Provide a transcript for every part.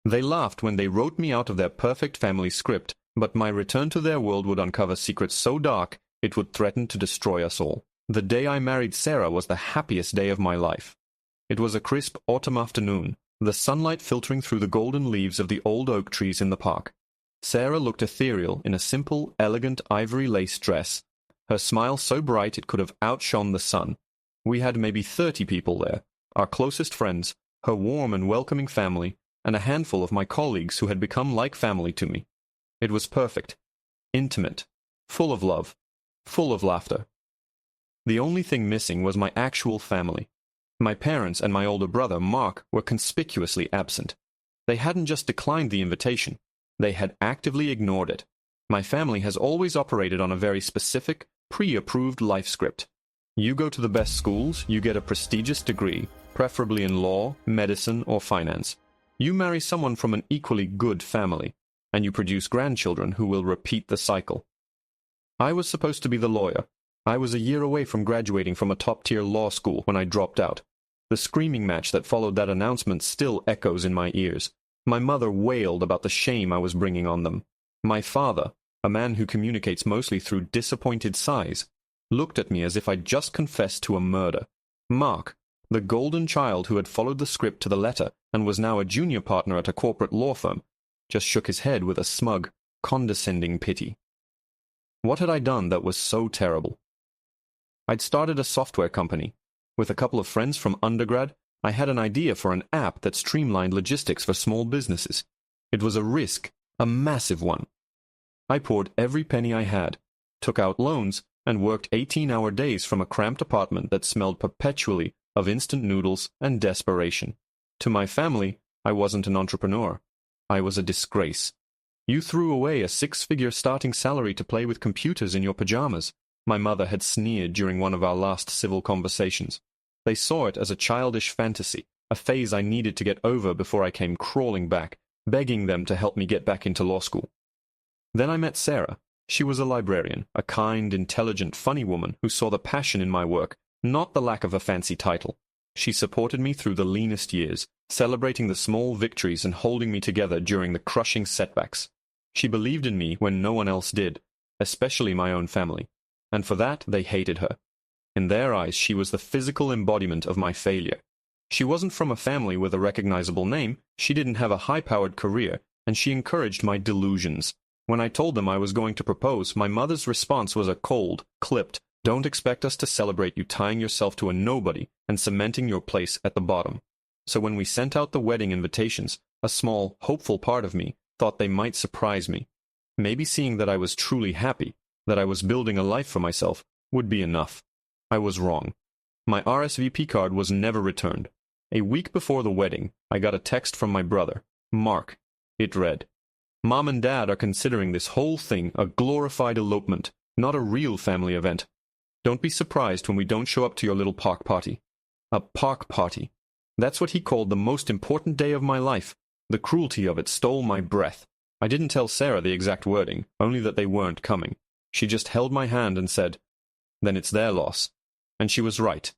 They laughed when they wrote me out of their perfect family script, but my return to their world would uncover secrets so dark it would threaten to destroy us all. The day I married Sarah was the happiest day of my life. It was a crisp autumn afternoon, the sunlight filtering through the golden leaves of the old oak trees in the park. Sarah looked ethereal in a simple, elegant ivory lace dress, her smile so bright it could have outshone the sun. We had maybe 30 people there, our closest friends, her warm and welcoming family, and a handful of my colleagues who had become like family to me. It was perfect, intimate, full of love, full of laughter. The only thing missing was my actual family. My parents and my older brother, Mark, were conspicuously absent. They hadn't just declined the invitation, they had actively ignored it. My family has always operated on a very specific, pre-approved life script. You go to the best schools, you get a prestigious degree, preferably in law, medicine, or finance. You marry someone from an equally good family, and you produce grandchildren who will repeat the cycle. I was supposed to be the lawyer. I was a year away from graduating from a top-tier law school when I dropped out. The screaming match that followed that announcement still echoes in my ears. My mother wailed about the shame I was bringing on them. My father, a man who communicates mostly through disappointed sighs, looked at me as if I'd just confessed to a murder. Mark, the golden child who had followed the script to the letter and was now a junior partner at a corporate law firm, just shook his head with a smug, condescending pity. What had I done that was so terrible? I'd started a software company. With a couple of friends from undergrad, I had an idea for an app that streamlined logistics for small businesses. It was a risk, a massive one. I poured every penny I had, took out loans, and worked 18-hour days from a cramped apartment that smelled perpetually of instant noodles and desperation. To my family, I wasn't an entrepreneur. I was a disgrace. You threw away a 6-figure starting salary to play with computers in your pajamas, my mother had sneered during one of our last civil conversations. They saw it as a childish fantasy, a phase I needed to get over before I came crawling back, begging them to help me get back into law school. Then I met Sarah. She was a librarian, a kind, intelligent, funny woman who saw the passion in my work, not the lack of a fancy title. She supported me through the leanest years, celebrating the small victories and holding me together during the crushing setbacks. She believed in me when no one else did, especially my own family, and for that they hated her. In their eyes, she was the physical embodiment of my failure. She wasn't from a family with a recognizable name, she didn't have a high-powered career, and she encouraged my delusions. When I told them I was going to propose, my mother's response was a cold, clipped, "Don't expect us to celebrate you tying yourself to a nobody and cementing your place at the bottom." So when we sent out the wedding invitations, a small, hopeful part of me thought they might surprise me. Maybe seeing that I was truly happy, that I was building a life for myself, would be enough. I was wrong. My RSVP card was never returned. A week before the wedding, I got a text from my brother, Mark. It read, "Mom and Dad are considering this whole thing a glorified elopement, not a real family event. Don't be surprised when we don't show up to your little park party." A park party. That's what he called the most important day of my life. The cruelty of it stole my breath. I didn't tell Sarah the exact wording, only that they weren't coming. She just held my hand and said, "Then it's their loss." And she was right.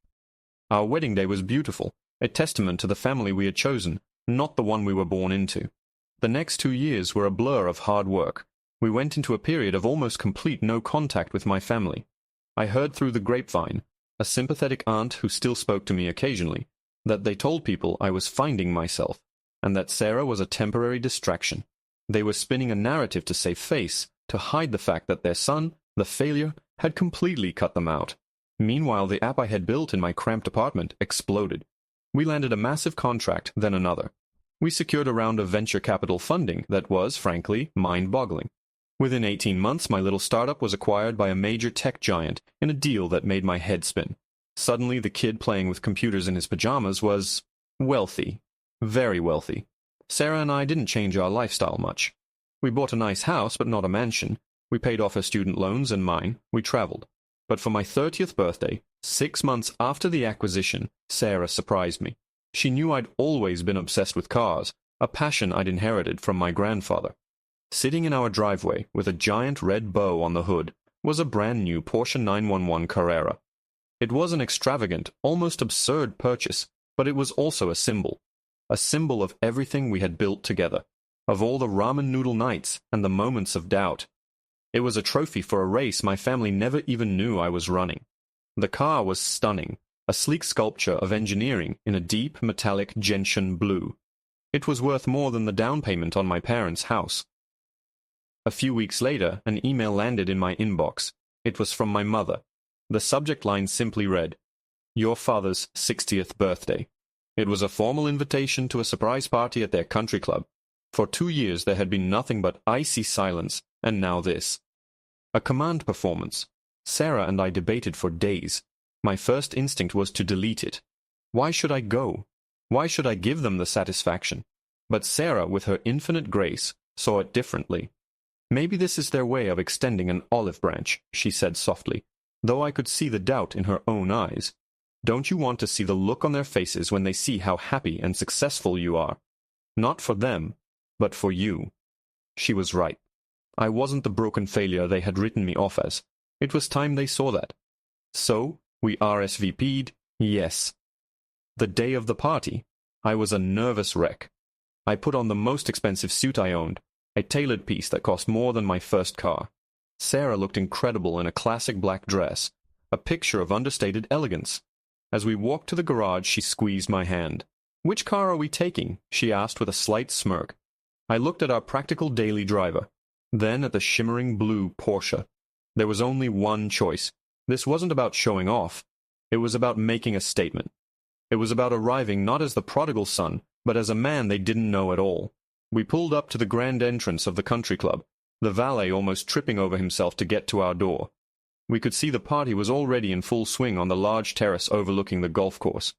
Our wedding day was beautiful, a testament to the family we had chosen, not the one we were born into. The next 2 years were a blur of hard work. We went into a period of almost complete no contact with my family. I heard through the grapevine, a sympathetic aunt who still spoke to me occasionally, that they told people I was finding myself, and that Sarah was a temporary distraction. They were spinning a narrative to save face, to hide the fact that their son, the failure, had completely cut them out. Meanwhile, the app I had built in my cramped apartment exploded. We landed a massive contract, then another. We secured a round of venture capital funding that was, frankly, mind-boggling. Within 18 months, my little startup was acquired by a major tech giant in a deal that made my head spin. Suddenly, the kid playing with computers in his pajamas was wealthy. Very wealthy. Sarah and I didn't change our lifestyle much. We bought a nice house, but not a mansion. We paid off her student loans and mine. We traveled. But for my 30th birthday, 6 months after the acquisition, Sarah surprised me. She knew I'd always been obsessed with cars, a passion I'd inherited from my grandfather. Sitting in our driveway with a giant red bow on the hood was a brand new Porsche 911 Carrera. It was an extravagant, almost absurd purchase, but it was also a symbol. a symbol of everything we had built together, of all the ramen noodle nights and the moments of doubt. It was a trophy for a race my family never even knew I was running. The car was stunning, a sleek sculpture of engineering in a deep metallic gentian blue. It was worth more than the down payment on my parents' house. A few weeks later, an email landed in my inbox. It was from my mother. The subject line simply read, "Your father's 60th birthday." It was a formal invitation to a surprise party at their country club. For 2 years there had been nothing but icy silence, and now this. A command performance. Sarah and I debated for days. My first instinct was to delete it. Why should I go? Why should I give them the satisfaction? But Sarah, with her infinite grace, saw it differently. "Maybe this is their way of extending an olive branch," she said softly, though I could see the doubt in her own eyes. "Don't you want to see the look on their faces when they see how happy and successful you are? Not for them, but for you." She was right. I wasn't the broken failure they had written me off as. It was time they saw that. So, we RSVP'd, yes. The day of the party, I was a nervous wreck. I put on the most expensive suit I owned, a tailored piece that cost more than my first car. Sarah looked incredible in a classic black dress, a picture of understated elegance. As we walked to the garage, she squeezed my hand. "Which car are we taking?" she asked with a slight smirk. I looked at our practical daily driver, then at the shimmering blue Porsche. There was only one choice. This wasn't about showing off. It was about making a statement. It was about arriving not as the prodigal son, but as a man they didn't know at all. We pulled up to the grand entrance of the country club, the valet almost tripping over himself to get to our door. We could see the party was already in full swing on the large terrace overlooking the golf course.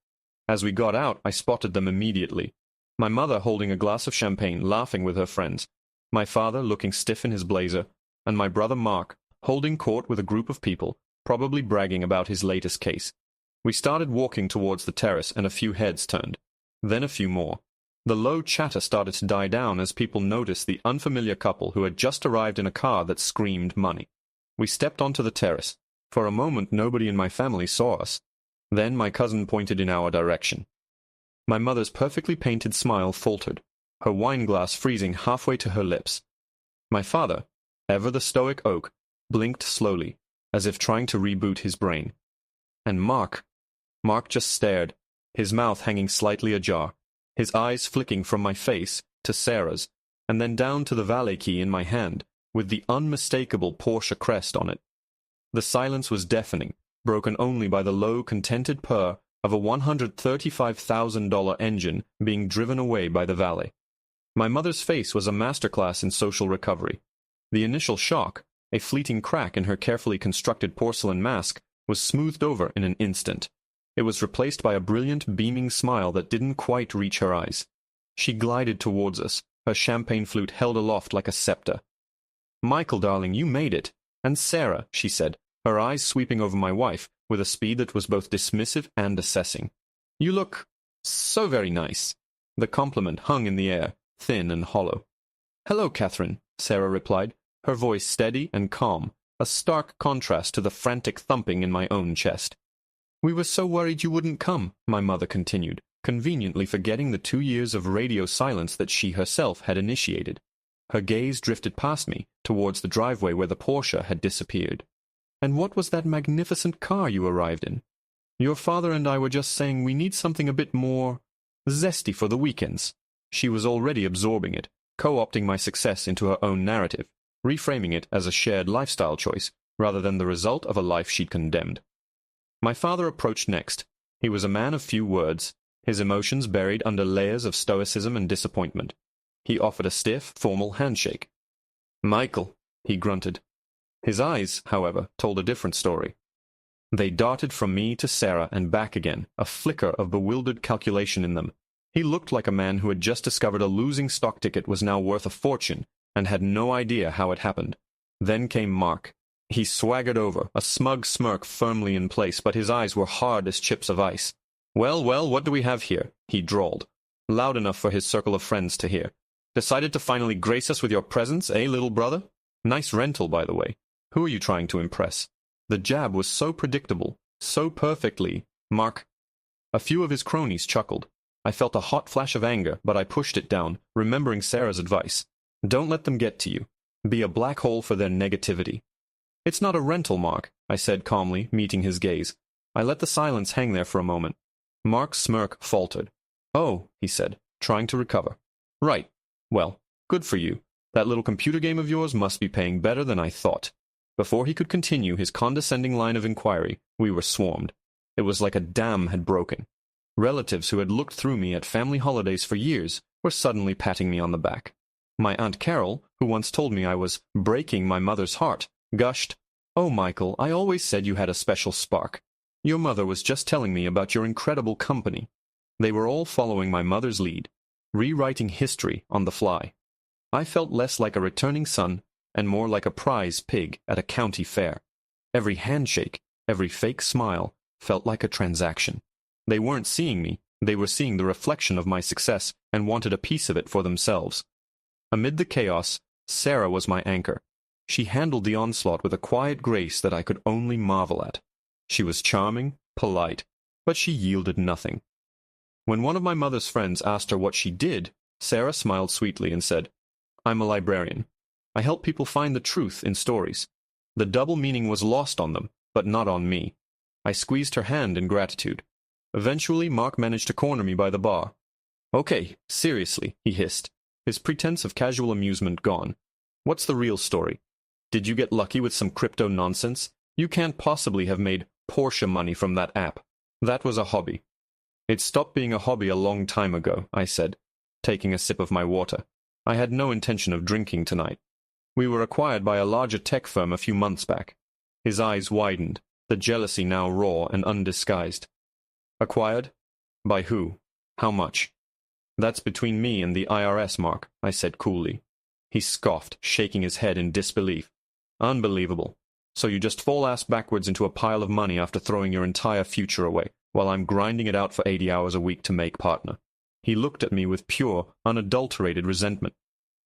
As we got out, I spotted them immediately. My mother holding a glass of champagne, laughing with her friends. My father looking stiff in his blazer, and my brother Mark holding court with a group of people, probably bragging about his latest case. We started walking towards the terrace and a few heads turned. Then a few more. The low chatter started to die down as people noticed the unfamiliar couple who had just arrived in a car that screamed money. We stepped onto the terrace. For a moment nobody in my family saw us. Then my cousin pointed in our direction. My mother's perfectly painted smile faltered, her wine glass freezing halfway to her lips. My father, ever the stoic oak, blinked slowly, as if trying to reboot his brain. And Mark just stared, his mouth hanging slightly ajar, his eyes flicking from my face to Sarah's, and then down to the valet key in my hand, with the unmistakable Porsche crest on it. The silence was deafening, broken only by the low, contented purr of a $135,000 engine being driven away by the valet. My mother's face was a masterclass in social recovery. The initial shock, a fleeting crack in her carefully constructed porcelain mask, was smoothed over in an instant. It was replaced by a brilliant, beaming smile that didn't quite reach her eyes. She glided towards us, her champagne flute held aloft like a scepter. "Michael, darling, you made it. And Sarah," she said, her eyes sweeping over my wife with a speed that was both dismissive and assessing. "You look so very nice." The compliment hung in the air, thin and hollow. "Hello, Catherine," Sarah replied, her voice steady and calm, a stark contrast to the frantic thumping in my own chest. "We were so worried you wouldn't come," my mother continued, conveniently forgetting the 2 years of radio silence that she herself had initiated. Her gaze drifted past me, towards the driveway where the Porsche had disappeared. "And what was that magnificent car you arrived in? Your father and I were just saying we need something a bit more zesty for the weekends." She was already absorbing it, co-opting my success into her own narrative, reframing it as a shared lifestyle choice, rather than the result of a life she'd condemned. My father approached next. He was a man of few words, his emotions buried under layers of stoicism and disappointment. He offered a stiff, formal handshake. "Michael," he grunted. His eyes, however, told a different story. They darted from me to Sarah and back again, a flicker of bewildered calculation in them. He looked like a man who had just discovered a losing stock ticket was now worth a fortune, and had no idea how it happened. Then came Mark. He swaggered over, a smug smirk firmly in place, but his eyes were hard as chips of ice. Well, what do we have here?" he drawled, loud enough for his circle of friends to hear. "Decided to finally grace us with your presence, eh, little brother? Nice rental, by the way. Who are you trying to impress?" The jab was so predictable, so perfectly, Mark. A few of his cronies chuckled. I felt a hot flash of anger, but I pushed it down, remembering Sarah's advice. Don't let them get to you. Be a black hole for their negativity. It's not a rental, Mark, I said calmly, meeting his gaze. I let the silence hang there for a moment. Mark's smirk faltered. Oh, he said, trying to recover. Right. Well, good for you. That little computer game of yours must be paying better than I thought. Before he could continue his condescending line of inquiry, we were swarmed. It was like a dam had broken. Relatives who had looked through me at family holidays for years were suddenly patting me on the back. My Aunt Carol, who once told me I was breaking my mother's heart, gushed, "Oh, Michael, I always said you had a special spark. Your mother was just telling me about your incredible company." They were all following my mother's lead, rewriting history on the fly. I felt less like a returning son and more like a prize pig at a county fair. Every handshake, every fake smile felt like a transaction. They weren't seeing me, they were seeing the reflection of my success and wanted a piece of it for themselves. Amid the chaos, Sarah was my anchor. She handled the onslaught with a quiet grace that I could only marvel at. She was charming, polite, but she yielded nothing. When one of my mother's friends asked her what she did, Sarah smiled sweetly and said, "I'm a librarian. I help people find the truth in stories." The double meaning was lost on them, but not on me. I squeezed her hand in gratitude. Eventually, Mark managed to corner me by the bar. "Okay, seriously," he hissed, his pretense of casual amusement gone. "What's the real story? Did you get lucky with some crypto nonsense? You can't possibly have made Porsche money from that app. That was a hobby." "It stopped being a hobby a long time ago," I said, taking a sip of my water. I had no intention of drinking tonight. "We were acquired by a larger tech firm a few months back." His eyes widened, the jealousy now raw and undisguised. "Acquired? By who? How much?" "That's between me and the IRS, Mark," I said coolly. He scoffed, shaking his head in disbelief. "Unbelievable. So you just fall ass backwards into a pile of money after throwing your entire future away, while I'm grinding it out for 80 hours a week to make partner." He looked at me with pure, unadulterated resentment.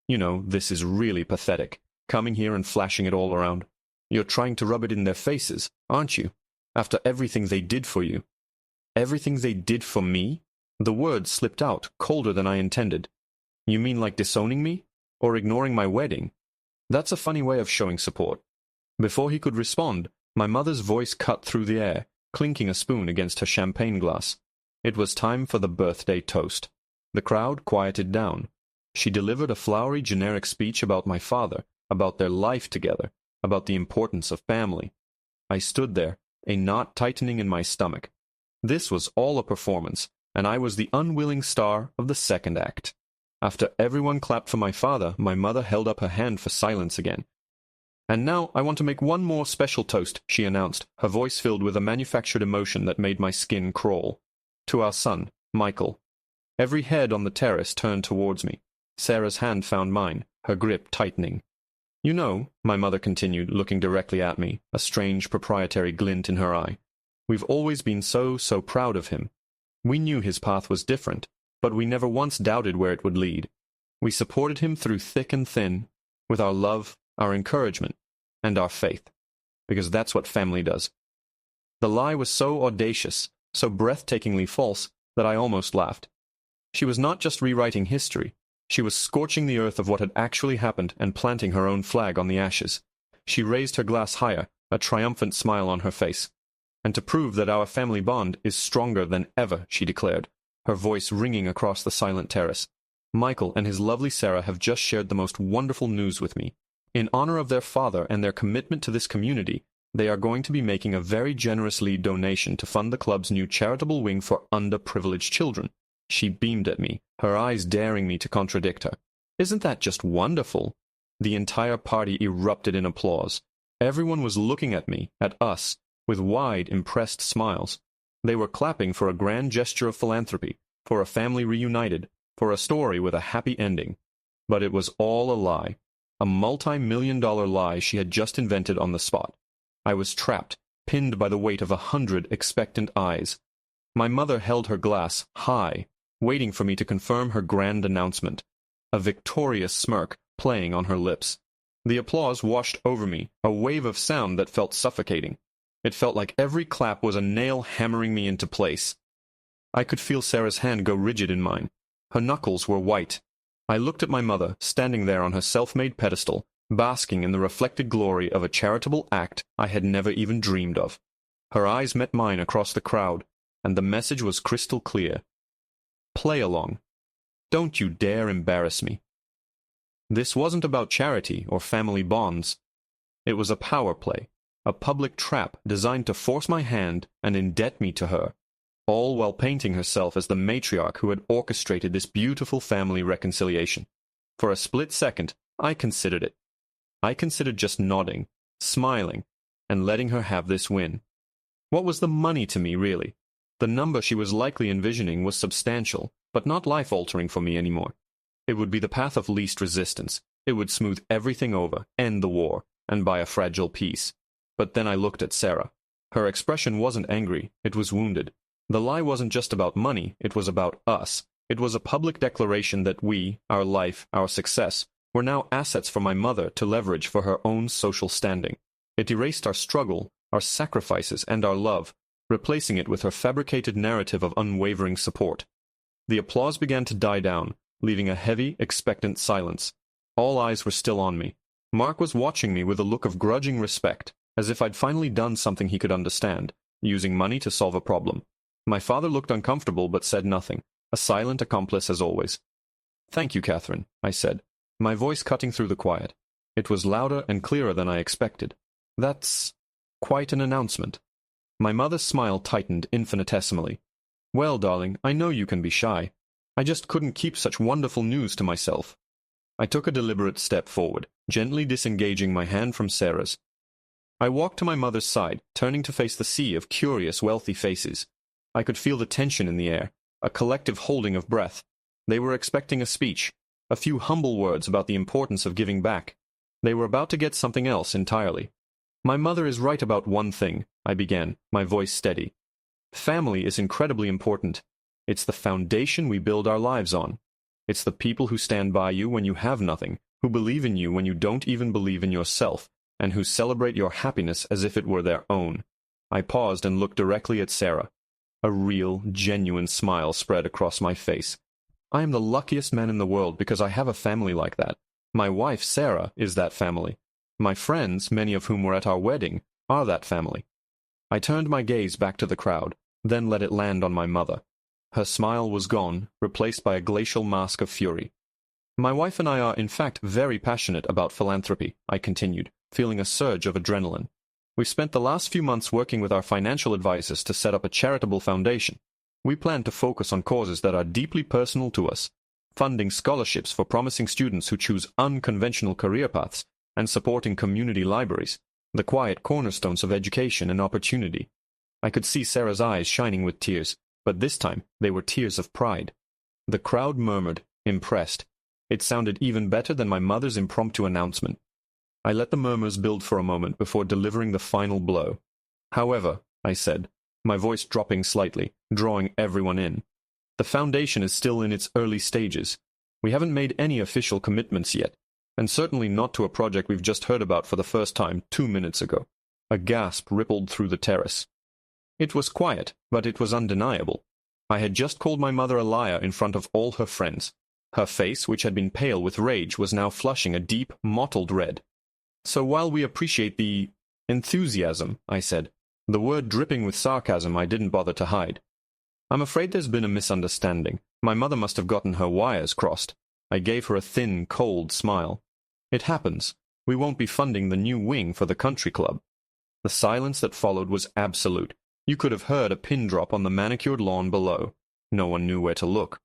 "You know, this is really pathetic, coming here and flashing it all around. You're trying to rub it in their faces, aren't you? After everything they did for you." "Everything they did for me?" The words slipped out, colder than I intended. "You mean like disowning me? Or ignoring my wedding? That's a funny way of showing support." Before he could respond, my mother's voice cut through the air, clinking a spoon against her champagne glass. It was time for the birthday toast. The crowd quieted down. She delivered a flowery generic speech about my father, about their life together, about the importance of family. I stood there, a knot tightening in my stomach. This was all a performance, and I was the unwilling star of the second act. After everyone clapped for my father, my mother held up her hand for silence again. "And now I want to make one more special toast," she announced, her voice filled with a manufactured emotion that made my skin crawl. "To our son, Michael." Every head on the terrace turned towards me. Sarah's hand found mine, her grip tightening. "You know," my mother continued, looking directly at me, a strange proprietary glint in her eye, "we've always been so proud of him. We knew his path was different, but we never once doubted where it would lead. We supported him through thick and thin, with our love, our encouragement, and our faith, because that's what family does." The lie was so audacious, so breathtakingly false, that I almost laughed. She was not just rewriting history. She was scorching the earth of what had actually happened and planting her own flag on the ashes. She raised her glass higher, a triumphant smile on her face. "And to prove that our family bond is stronger than ever," she declared, her voice ringing across the silent terrace, "Michael and his lovely Sarah have just shared the most wonderful news with me. In honor of their father and their commitment to this community, they are going to be making a very generous lead donation to fund the club's new charitable wing for underprivileged children." She beamed at me, her eyes daring me to contradict her. "Isn't that just wonderful?" The entire party erupted in applause. Everyone was looking at me, at us, with wide, impressed smiles. They were clapping for a grand gesture of philanthropy, for a family reunited, for a story with a happy ending. But it was all a lie, a multi-million-dollar lie she had just invented on the spot. I was trapped, pinned by the weight of 100 expectant eyes. My mother held her glass high, waiting for me to confirm her grand announcement, a victorious smirk playing on her lips. The applause washed over me, a wave of sound that felt suffocating. It felt like every clap was a nail hammering me into place. I could feel Sarah's hand go rigid in mine. Her knuckles were white. I looked at my mother, standing there on her self-made pedestal, basking in the reflected glory of a charitable act I had never even dreamed of. Her eyes met mine across the crowd, and the message was crystal clear. Play along. Don't you dare embarrass me. This wasn't about charity or family bonds. It was a power play, a public trap designed to force my hand and indebt me to her, all while painting herself as the matriarch who had orchestrated this beautiful family reconciliation. For a split second, I considered it. I considered just nodding, smiling, and letting her have this win. What was the money to me, really? The number she was likely envisioning was substantial, but not life-altering for me anymore. It would be the path of least resistance. It would smooth everything over, end the war, and buy a fragile peace. But then I looked at Sarah. Her expression wasn't angry, it was wounded. The lie wasn't just about money, it was about us. It was a public declaration that we, our life, our success, were now assets for my mother to leverage for her own social standing. It erased our struggle, our sacrifices, and our love, replacing it with her fabricated narrative of unwavering support. The applause began to die down, leaving a heavy, expectant silence. All eyes were still on me. Mark was watching me with a look of grudging respect, as if I'd finally done something he could understand, using money to solve a problem. My father looked uncomfortable but said nothing, a silent accomplice as always. "Thank you, Catherine," I said, my voice cutting through the quiet. It was louder and clearer than I expected. "That's quite an announcement." My mother's smile tightened infinitesimally. "Well, darling, I know you can be shy. I just couldn't keep such wonderful news to myself." I took a deliberate step forward, gently disengaging my hand from Sarah's. I walked to my mother's side, turning to face the sea of curious, wealthy faces. I could feel the tension in the air, a collective holding of breath. They were expecting a speech, a few humble words about the importance of giving back. They were about to get something else entirely. "My mother is right about one thing," I began, my voice steady. "Family is incredibly important. It's the foundation we build our lives on. It's the people who stand by you when you have nothing, who believe in you when you don't even believe in yourself, and who celebrate your happiness as if it were their own." I paused and looked directly at Sarah. A real, genuine smile spread across my face. I am the luckiest man in the world because I have a family like that. My wife, Sarah, is that family. My friends, many of whom were at our wedding, are that family. I turned my gaze back to the crowd, then let it land on my mother. Her smile was gone, replaced by a glacial mask of fury. "My wife and I are, in fact, very passionate about philanthropy," I continued, feeling a surge of adrenaline. "We've spent the last few months working with our financial advisors to set up a charitable foundation. We plan to focus on causes that are deeply personal to us, funding scholarships for promising students who choose unconventional career paths, and supporting community libraries, the quiet cornerstones of education and opportunity." I could see Sarah's eyes shining with tears, but this time they were tears of pride. The crowd murmured, impressed. It sounded even better than my mother's impromptu announcement. I let the murmurs build for a moment before delivering the final blow. "However," I said, my voice dropping slightly, drawing everyone in, "the foundation is still in its early stages. We haven't made any official commitments yet, and certainly not to a project we've just heard about for the first time 2 minutes ago." A gasp rippled through the terrace. It was quiet, but it was undeniable. I had just called my mother a liar in front of all her friends. Her face, which had been pale with rage, was now flushing a deep, mottled red. "So while we appreciate the enthusiasm," I said, the word dripping with sarcasm I didn't bother to hide, "I'm afraid there's been a misunderstanding. My mother must have gotten her wires crossed." I gave her a thin, cold smile. "It happens. We won't be funding the new wing for the country club." The silence that followed was absolute. You could have heard a pin drop on the manicured lawn below. No one knew where to look.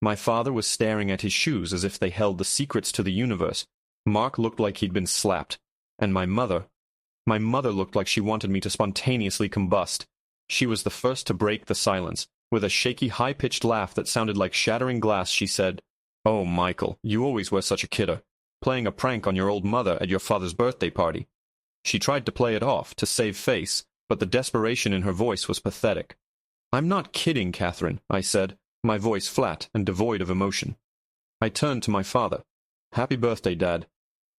My father was staring at his shoes as if they held the secrets to the universe. Mark looked like he'd been slapped. And my mother looked like she wanted me to spontaneously combust. She was the first to break the silence. With a shaky, high-pitched laugh that sounded like shattering glass, she said, "Oh, Michael, you always were such a kidder, playing a prank on your old mother at your father's birthday party." She tried to play it off, to save face, but the desperation in her voice was pathetic. "I'm not kidding, Catherine," I said, my voice flat and devoid of emotion. I turned to my father. "Happy birthday, Dad.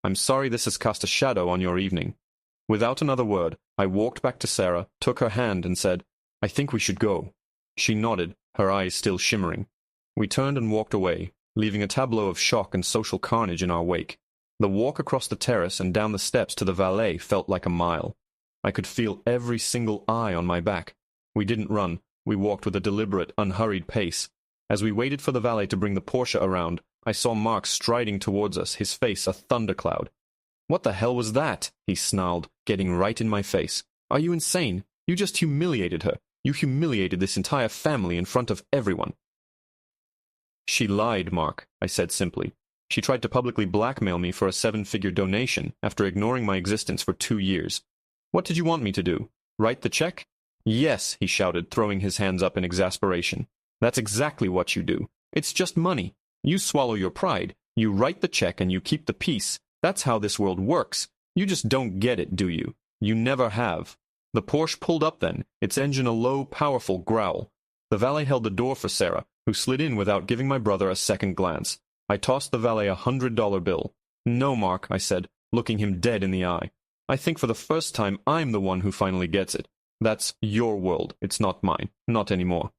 I'm sorry this has cast a shadow on your evening." Without another word, I walked back to Sarah, took her hand, and said, "I think we should go." She nodded, her eyes still shimmering. We turned and walked away, leaving a tableau of shock and social carnage in our wake. The walk across the terrace and down the steps to the valet felt like a mile. I could feel every single eye on my back. We didn't run. We walked with a deliberate, unhurried pace. As we waited for the valet to bring the Porsche around, I saw Mark striding towards us, his face a thundercloud. "What the hell was that?" he snarled, getting right in my face. "Are you insane? You just humiliated her. You humiliated this entire family in front of everyone." "She lied, Mark," I said simply. "She tried to publicly blackmail me for a 7-figure donation after ignoring my existence for 2 years. What did you want me to do? Write the check?" "Yes," he shouted, throwing his hands up in exasperation. "That's exactly what you do. It's just money. You swallow your pride. You write the check and you keep the peace. That's how this world works. You just don't get it, do you? You never have." The Porsche pulled up then, its engine a low, powerful growl. The valet held the door for Sarah, who slid in without giving my brother a second glance. I tossed the valet a $100 bill. "No, Mark," I said, looking him dead in the eye. "I think for the first time I'm the one who finally gets it. That's your world. It's not mine. Not anymore."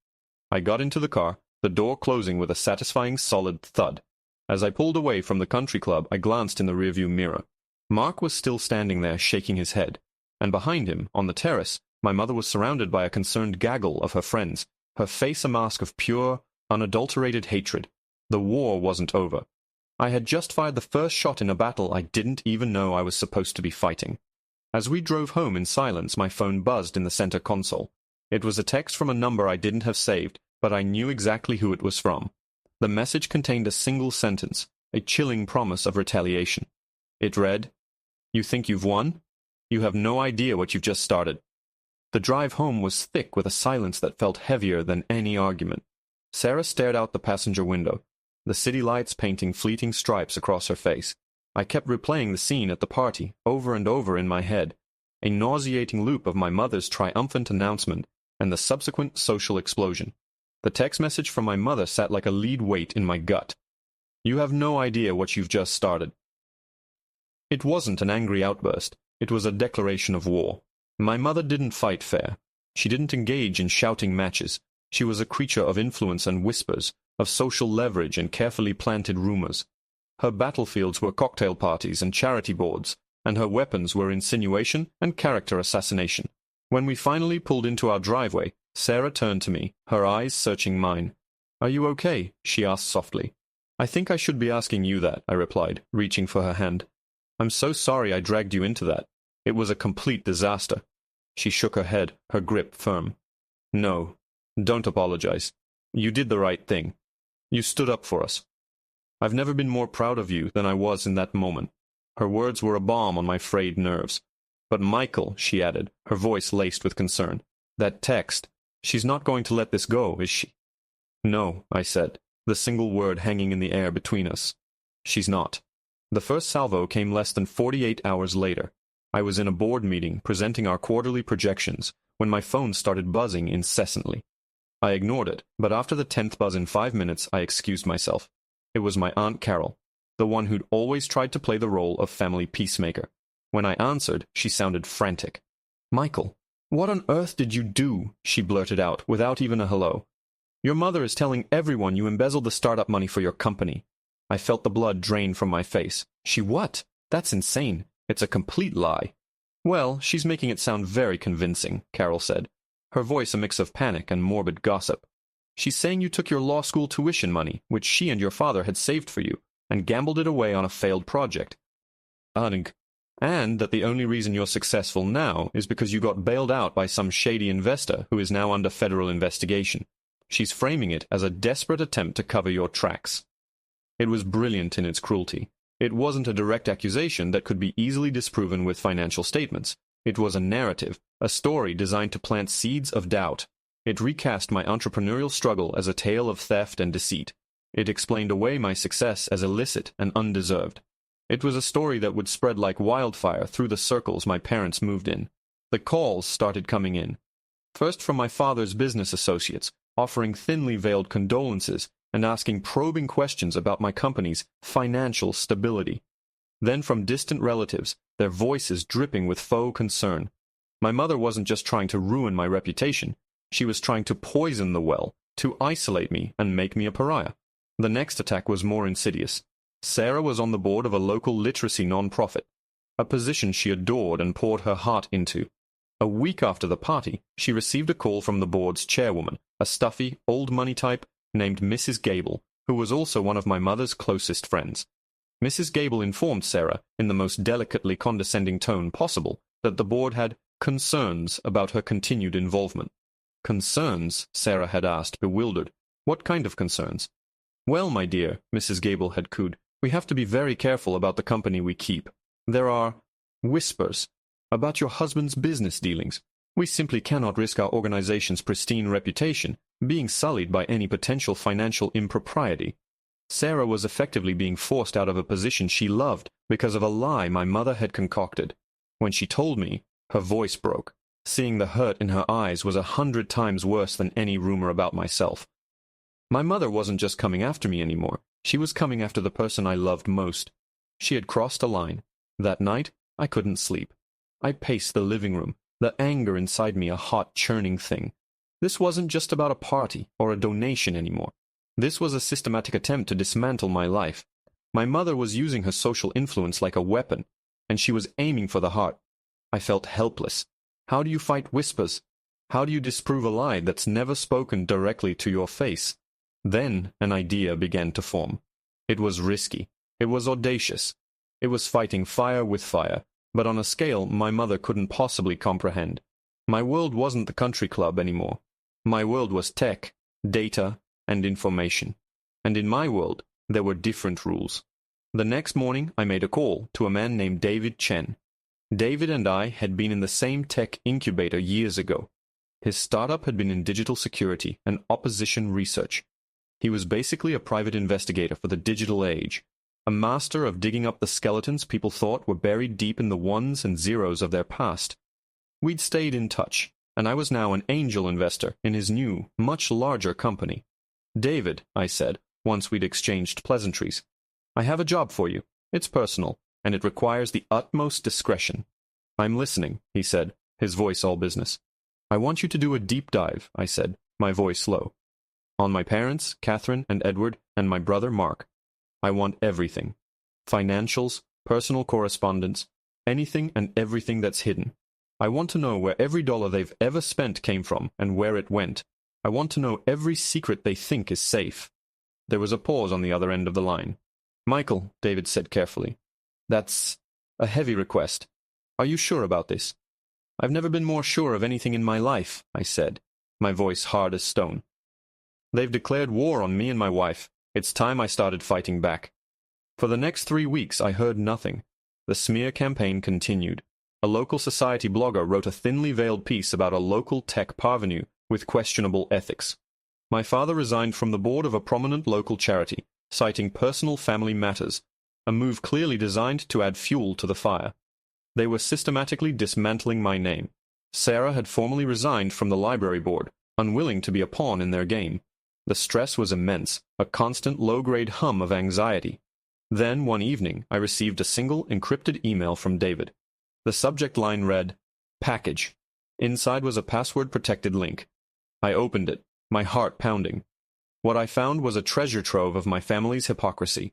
I got into the car, the door closing with a satisfying solid thud. As I pulled away from the country club, I glanced in the rearview mirror. Mark was still standing there, shaking his head. And behind him, on the terrace, my mother was surrounded by a concerned gaggle of her friends, her face a mask of pure, unadulterated hatred. The war wasn't over. I had just fired the first shot in a battle I didn't even know I was supposed to be fighting. As we drove home in silence, my phone buzzed in the center console. It was a text from a number I didn't have saved, but I knew exactly who it was from. The message contained a single sentence, a chilling promise of retaliation. It read, "You think you've won? You have no idea what you've just started." The drive home was thick with a silence that felt heavier than any argument. Sarah stared out the passenger window, the city lights painting fleeting stripes across her face. I kept replaying the scene at the party, over and over in my head, a nauseating loop of my mother's triumphant announcement and the subsequent social explosion. The text message from my mother sat like a lead weight in my gut. "You have no idea what you've just started." It wasn't an angry outburst. It was a declaration of war. My mother didn't fight fair. She didn't engage in shouting matches. She was a creature of influence and whispers, of social leverage and carefully planted rumors. Her battlefields were cocktail parties and charity boards, and her weapons were insinuation and character assassination. When we finally pulled into our driveway, Sarah turned to me, her eyes searching mine. "Are you okay?" she asked softly. "I think I should be asking you that," I replied, reaching for her hand. "I'm so sorry I dragged you into that. It was a complete disaster." She shook her head, her grip firm. "No, don't apologize. You did the right thing. You stood up for us. I've never been more proud of you than I was in that moment." Her words were a balm on my frayed nerves. "But Michael," she added, her voice laced with concern, "that text, she's not going to let this go, is she?" "No," I said, the single word hanging in the air between us. "She's not." The first salvo came less than 48 hours later. I was in a board meeting presenting our quarterly projections when my phone started buzzing incessantly. I ignored it, but after the 10th buzz in 5 minutes, I excused myself. It was my Aunt Carol, the one who'd always tried to play the role of family peacemaker. When I answered, she sounded frantic. "Michael, what on earth did you do?" she blurted out, without even a hello. "Your mother is telling everyone you embezzled the startup money for your company." I felt the blood drain from my face. "She what? That's insane. It's a complete lie." "Well, she's making it sound very convincing," Carol said, her voice a mix of panic and morbid gossip. "She's saying you took your law school tuition money, which she and your father had saved for you, and gambled it away on a failed project. And that the only reason you're successful now is because you got bailed out by some shady investor who is now under federal investigation. She's framing it as a desperate attempt to cover your tracks." It was brilliant in its cruelty. It wasn't a direct accusation that could be easily disproven with financial statements. It was a narrative, a story designed to plant seeds of doubt. It recast my entrepreneurial struggle as a tale of theft and deceit. It explained away my success as illicit and undeserved. It was a story that would spread like wildfire through the circles my parents moved in. The calls started coming in. First from my father's business associates, offering thinly veiled condolences and asking probing questions about my company's financial stability. Then from distant relatives, their voices dripping with faux concern. My mother wasn't just trying to ruin my reputation. She was trying to poison the well, to isolate me and make me a pariah. The next attack was more insidious. Sarah was on the board of a local literacy non-profit, a position she adored and poured her heart into. A week after the party, she received a call from the board's chairwoman, a stuffy, old money type named Mrs. Gable, who was also one of my mother's closest friends. Mrs. Gable informed Sarah, in the most delicately condescending tone possible, that the board had concerns about her continued involvement. Concerns? Sarah had asked, bewildered. What kind of concerns? Well, my dear, Mrs. Gable had cooed, we have to be very careful about the company we keep. There are whispers about your husband's business dealings. We simply cannot risk our organization's pristine reputation being sullied by any potential financial impropriety. Sarah was effectively being forced out of a position she loved because of a lie my mother had concocted. When she told me, her voice broke. Seeing the hurt in her eyes was 100 times worse than any rumor about myself. My mother wasn't just coming after me anymore. She was coming after the person I loved most. She had crossed a line. That night, I couldn't sleep. I paced the living room, the anger inside me a hot, churning thing. This wasn't just about a party or a donation anymore. This was a systematic attempt to dismantle my life. My mother was using her social influence like a weapon, and she was aiming for the heart. I felt helpless. How do you fight whispers? How do you disprove a lie that's never spoken directly to your face? Then an idea began to form. It was risky. It was audacious. It was fighting fire with fire, but on a scale my mother couldn't possibly comprehend. My world wasn't the country club anymore. My world was tech, data, and information. And in my world, there were different rules. The next morning, I made a call to a man named David Chen. David and I had been in the same tech incubator years ago. His startup had been in digital security and opposition research. He was basically a private investigator for the digital age, a master of digging up the skeletons people thought were buried deep in the ones and zeros of their past. We'd stayed in touch, and I was now an angel investor in his new, much larger company. David, I said, once we'd exchanged pleasantries, I have a job for you. It's personal, and it requires the utmost discretion. I'm listening, he said, his voice all business. I want you to do a deep dive, I said, my voice low. On my parents, Catherine and Edward, and my brother Mark. I want everything. Financials, personal correspondence, anything and everything that's hidden. I want to know where every dollar they've ever spent came from and where it went. I want to know every secret they think is safe. There was a pause on the other end of the line. Michael, David said carefully, that's a heavy request. Are you sure about this? I've never been more sure of anything in my life, I said, my voice hard as stone. They've declared war on me and my wife. It's time I started fighting back. For the next 3 weeks, I heard nothing. The smear campaign continued. A local society blogger wrote a thinly veiled piece about a local tech parvenu with questionable ethics. My father resigned from the board of a prominent local charity, citing personal family matters, a move clearly designed to add fuel to the fire. They were systematically dismantling my name. Sarah had formally resigned from the library board, unwilling to be a pawn in their game. The stress was immense, a constant low-grade hum of anxiety. Then, one evening, I received a single encrypted email from David. The subject line read, Package. Inside was a password-protected link. I opened it, my heart pounding. What I found was a treasure trove of my family's hypocrisy.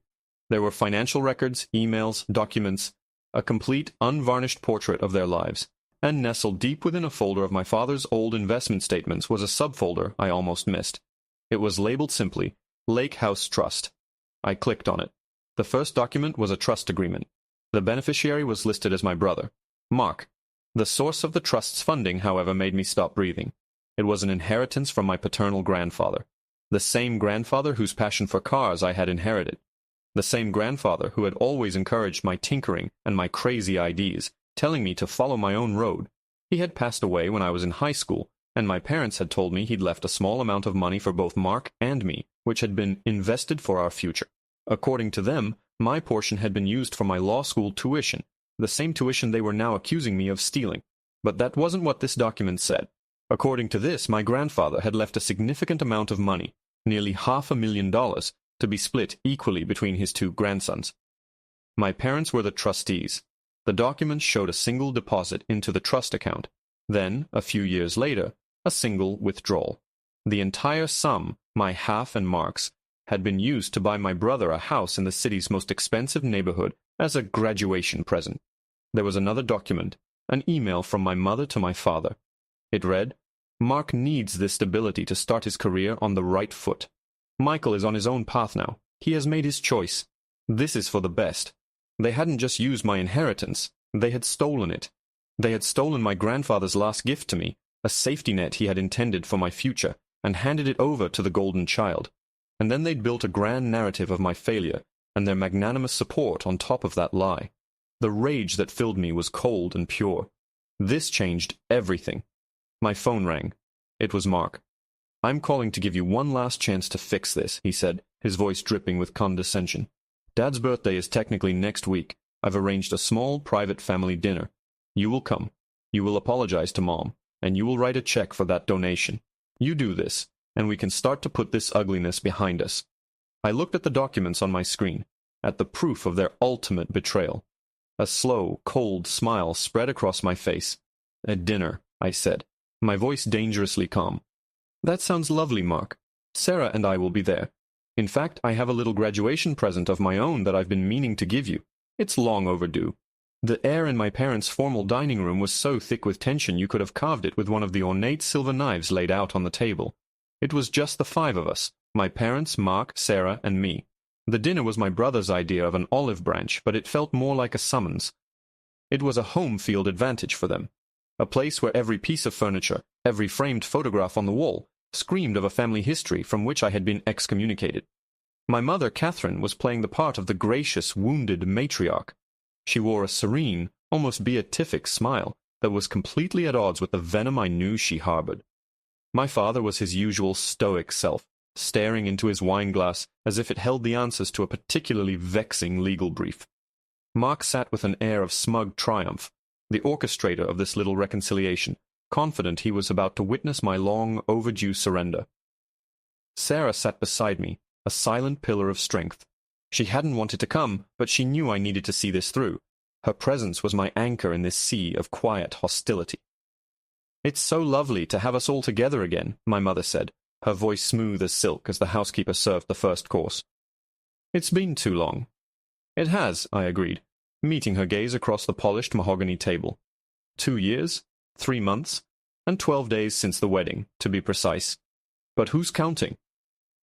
There were financial records, emails, documents, a complete, unvarnished portrait of their lives. And nestled deep within a folder of my father's old investment statements was a subfolder I almost missed. It was labeled simply, Lake House Trust. I clicked on it. The first document was a trust agreement. The beneficiary was listed as my brother, Mark. The source of the trust's funding, however, made me stop breathing. It was an inheritance from my paternal grandfather, the same grandfather whose passion for cars I had inherited, the same grandfather who had always encouraged my tinkering and my crazy ideas, telling me to follow my own road. He had passed away when I was in high school, and my parents had told me he'd left a small amount of money for both Mark and me, which had been invested for our future. According to them, my portion had been used for my law school tuition, the same tuition they were now accusing me of stealing. But that wasn't what this document said. According to this, my grandfather had left a significant amount of money, nearly $500,000, to be split equally between his 2 grandsons. My parents were the trustees. The documents showed a single deposit into the trust account. Then, a few years later, a single withdrawal. The entire sum, my half and Mark's, had been used to buy my brother a house in the city's most expensive neighborhood as a graduation present. There was another document, an email from my mother to my father. It read, "Mark needs this stability to start his career on the right foot. Michael is on his own path now. He has made his choice. This is for the best." They hadn't just used my inheritance, they had stolen it. They had stolen my grandfather's last gift to me, a safety net he had intended for my future, and handed it over to the golden child. And then they'd built a grand narrative of my failure and their magnanimous support on top of that lie. The rage that filled me was cold and pure. This changed everything. My phone rang. It was Mark. "I'm calling to give you one last chance to fix this," he said, his voice dripping with condescension. "Dad's birthday is technically next week. I've arranged a small, private family dinner. You will come. You will apologize to Mom, and you will write a check for that donation. You do this, and we can start to put this ugliness behind us." I looked at the documents on my screen, at the proof of their ultimate betrayal. A slow, cold smile spread across my face. "A dinner," I said, my voice dangerously calm. "That sounds lovely, Mark. Sarah and I will be there. In fact, I have a little graduation present of my own that I've been meaning to give you. It's long overdue. The air in my parents' formal dining room was so thick with tension you could have carved it with one of the ornate silver knives laid out on the table. It was just the five of us, my parents, Mark, Sarah, and me. The dinner was my brother's idea of an olive branch, but it felt more like a summons. It was a home field advantage for them, a place where every piece of furniture, every framed photograph on the wall, screamed of a family history from which I had been excommunicated. My mother, Catherine, was playing the part of the gracious, wounded matriarch. She wore a serene, almost beatific smile that was completely at odds with the venom I knew she harbored. My father was his usual stoic self, staring into his wineglass as if it held the answers to a particularly vexing legal brief. Mark sat with an air of smug triumph, the orchestrator of this little reconciliation, confident he was about to witness my long overdue surrender. Sarah sat beside me, a silent pillar of strength. She hadn't wanted to come, but she knew I needed to see this through. Her presence was my anchor in this sea of quiet hostility. "It's so lovely to have us all together again," my mother said, her voice smooth as silk as the housekeeper served the first course. "It's been too long." "It has," I agreed, meeting her gaze across the polished mahogany table. 2 years, 3 months, and 12 days since the wedding, to be precise. But who's counting?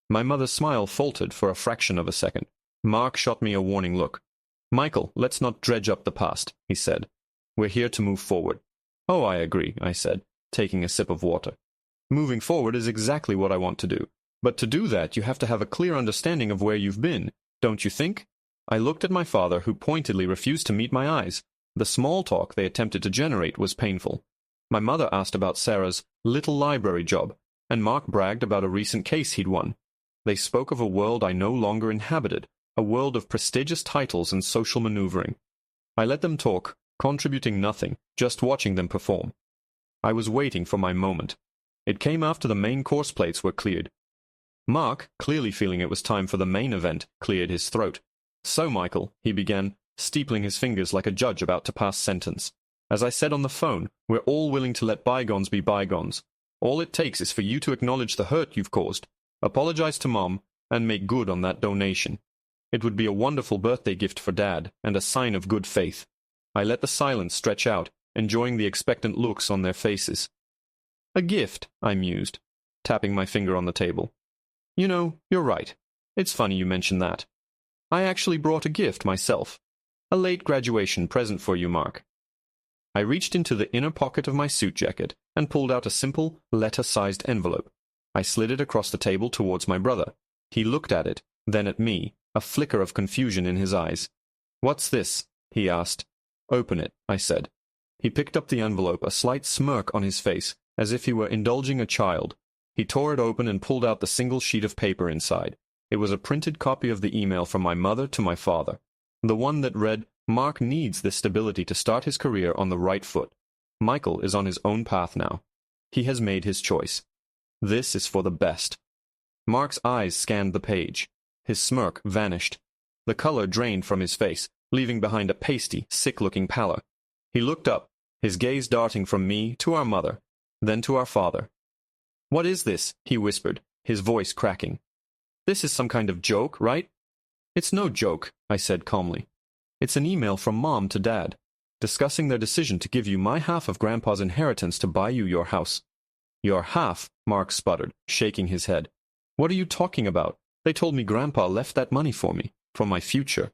My mother's smile faltered for a fraction of a second. Mark shot me a warning look. "Michael, let's not dredge up the past," he said. "We're here to move forward." "Oh, I agree," I said, taking a sip of water. "Moving forward is exactly what I want to do. But to do that, you have to have a clear understanding of where you've been, don't you think?" I looked at my father, who pointedly refused to meet my eyes. The small talk they attempted to generate was painful. My mother asked about Sarah's little library job, and Mark bragged about a recent case he'd won. They spoke of a world I no longer inhabited, a world of prestigious titles and social maneuvering. I let them talk, contributing nothing, just watching them perform. I was waiting for my moment. It came after the main course plates were cleared. Mark, clearly feeling it was time for the main event, cleared his throat. "So, Michael," he began, steepling his fingers like a judge about to pass sentence. "As I said on the phone, we're all willing to let bygones be bygones. All it takes is for you to acknowledge the hurt you've caused, apologize to Mom, and make good on that donation. It would be a wonderful birthday gift for Dad, and a sign of good faith." I let the silence stretch out, enjoying the expectant looks on their faces. "A gift," I mused, tapping my finger on the table. "You know, you're right. It's funny you mention that. I actually brought a gift myself. A late graduation present for you, Mark." I reached into the inner pocket of my suit jacket and pulled out a simple, letter-sized envelope. I slid it across the table towards my brother. He looked at it, then at me, a flicker of confusion in his eyes. "What's this?" he asked. "Open it," I said. He picked up the envelope, a slight smirk on his face, as if he were indulging a child. He tore it open and pulled out the single sheet of paper inside. It was a printed copy of the email from my mother to my father, the one that read, "Mark needs this stability to start his career on the right foot. Michael is on his own path now. He has made his choice. This is for the best." Mark's eyes scanned the page. His smirk vanished. The color drained from his face, leaving behind a pasty, sick-looking pallor. He looked up, his gaze darting from me to our mother, then to our father. "What is this?" he whispered, his voice cracking. "This is some kind of joke, right?" "It's no joke," I said calmly. "It's an email from Mom to Dad, discussing their decision to give you my half of Grandpa's inheritance to buy you your house." "Your half?" Mark sputtered, shaking his head. "What are you talking about? They told me Grandpa left that money for me, for my future."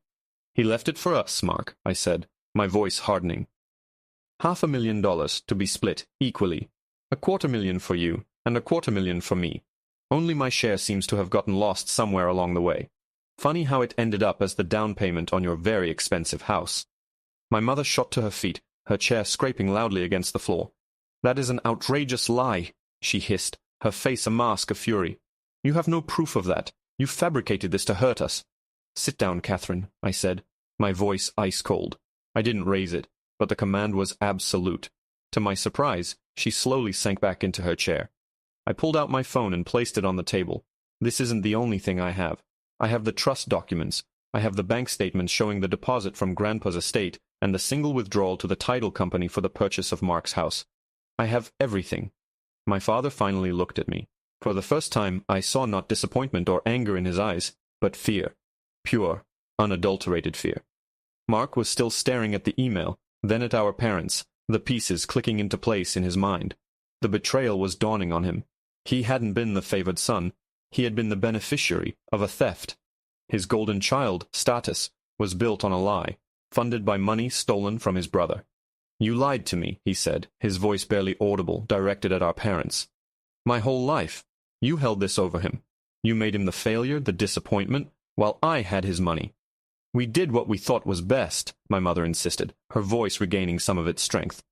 "He left it for us, Mark," I said, my voice hardening. $500,000 to be split equally. $250,000 for you, and $250,000 for me. Only my share seems to have gotten lost somewhere along the way. Funny how it ended up as the down payment on your very expensive house." My mother shot to her feet, her chair scraping loudly against the floor. "That is an outrageous lie," she hissed, her face a mask of fury. "You have no proof of that. You fabricated this to hurt us." "Sit down, Catherine," I said, my voice ice-cold. I didn't raise it, but the command was absolute. To my surprise, she slowly sank back into her chair. I pulled out my phone and placed it on the table. This isn't the only thing I have. I have the trust documents. I have the bank statements showing the deposit from Grandpa's estate and the single withdrawal to the title company for the purchase of Mark's house. I have everything. My father finally looked at me. For the first time, I saw not disappointment or anger in his eyes, but fear. Pure, unadulterated fear. Mark was still staring at the email, then at our parents, the pieces clicking into place in his mind. The betrayal was dawning on him. He hadn't been the favored son. He had been the beneficiary of a theft. His golden child status was built on a lie, funded by money stolen from his brother. "You lied to me," he said, his voice barely audible, directed at our parents. "My whole life. You held this over him. You made him the failure, the disappointment, while I had his money." "We did what we thought was best," my mother insisted, her voice regaining some of its strength.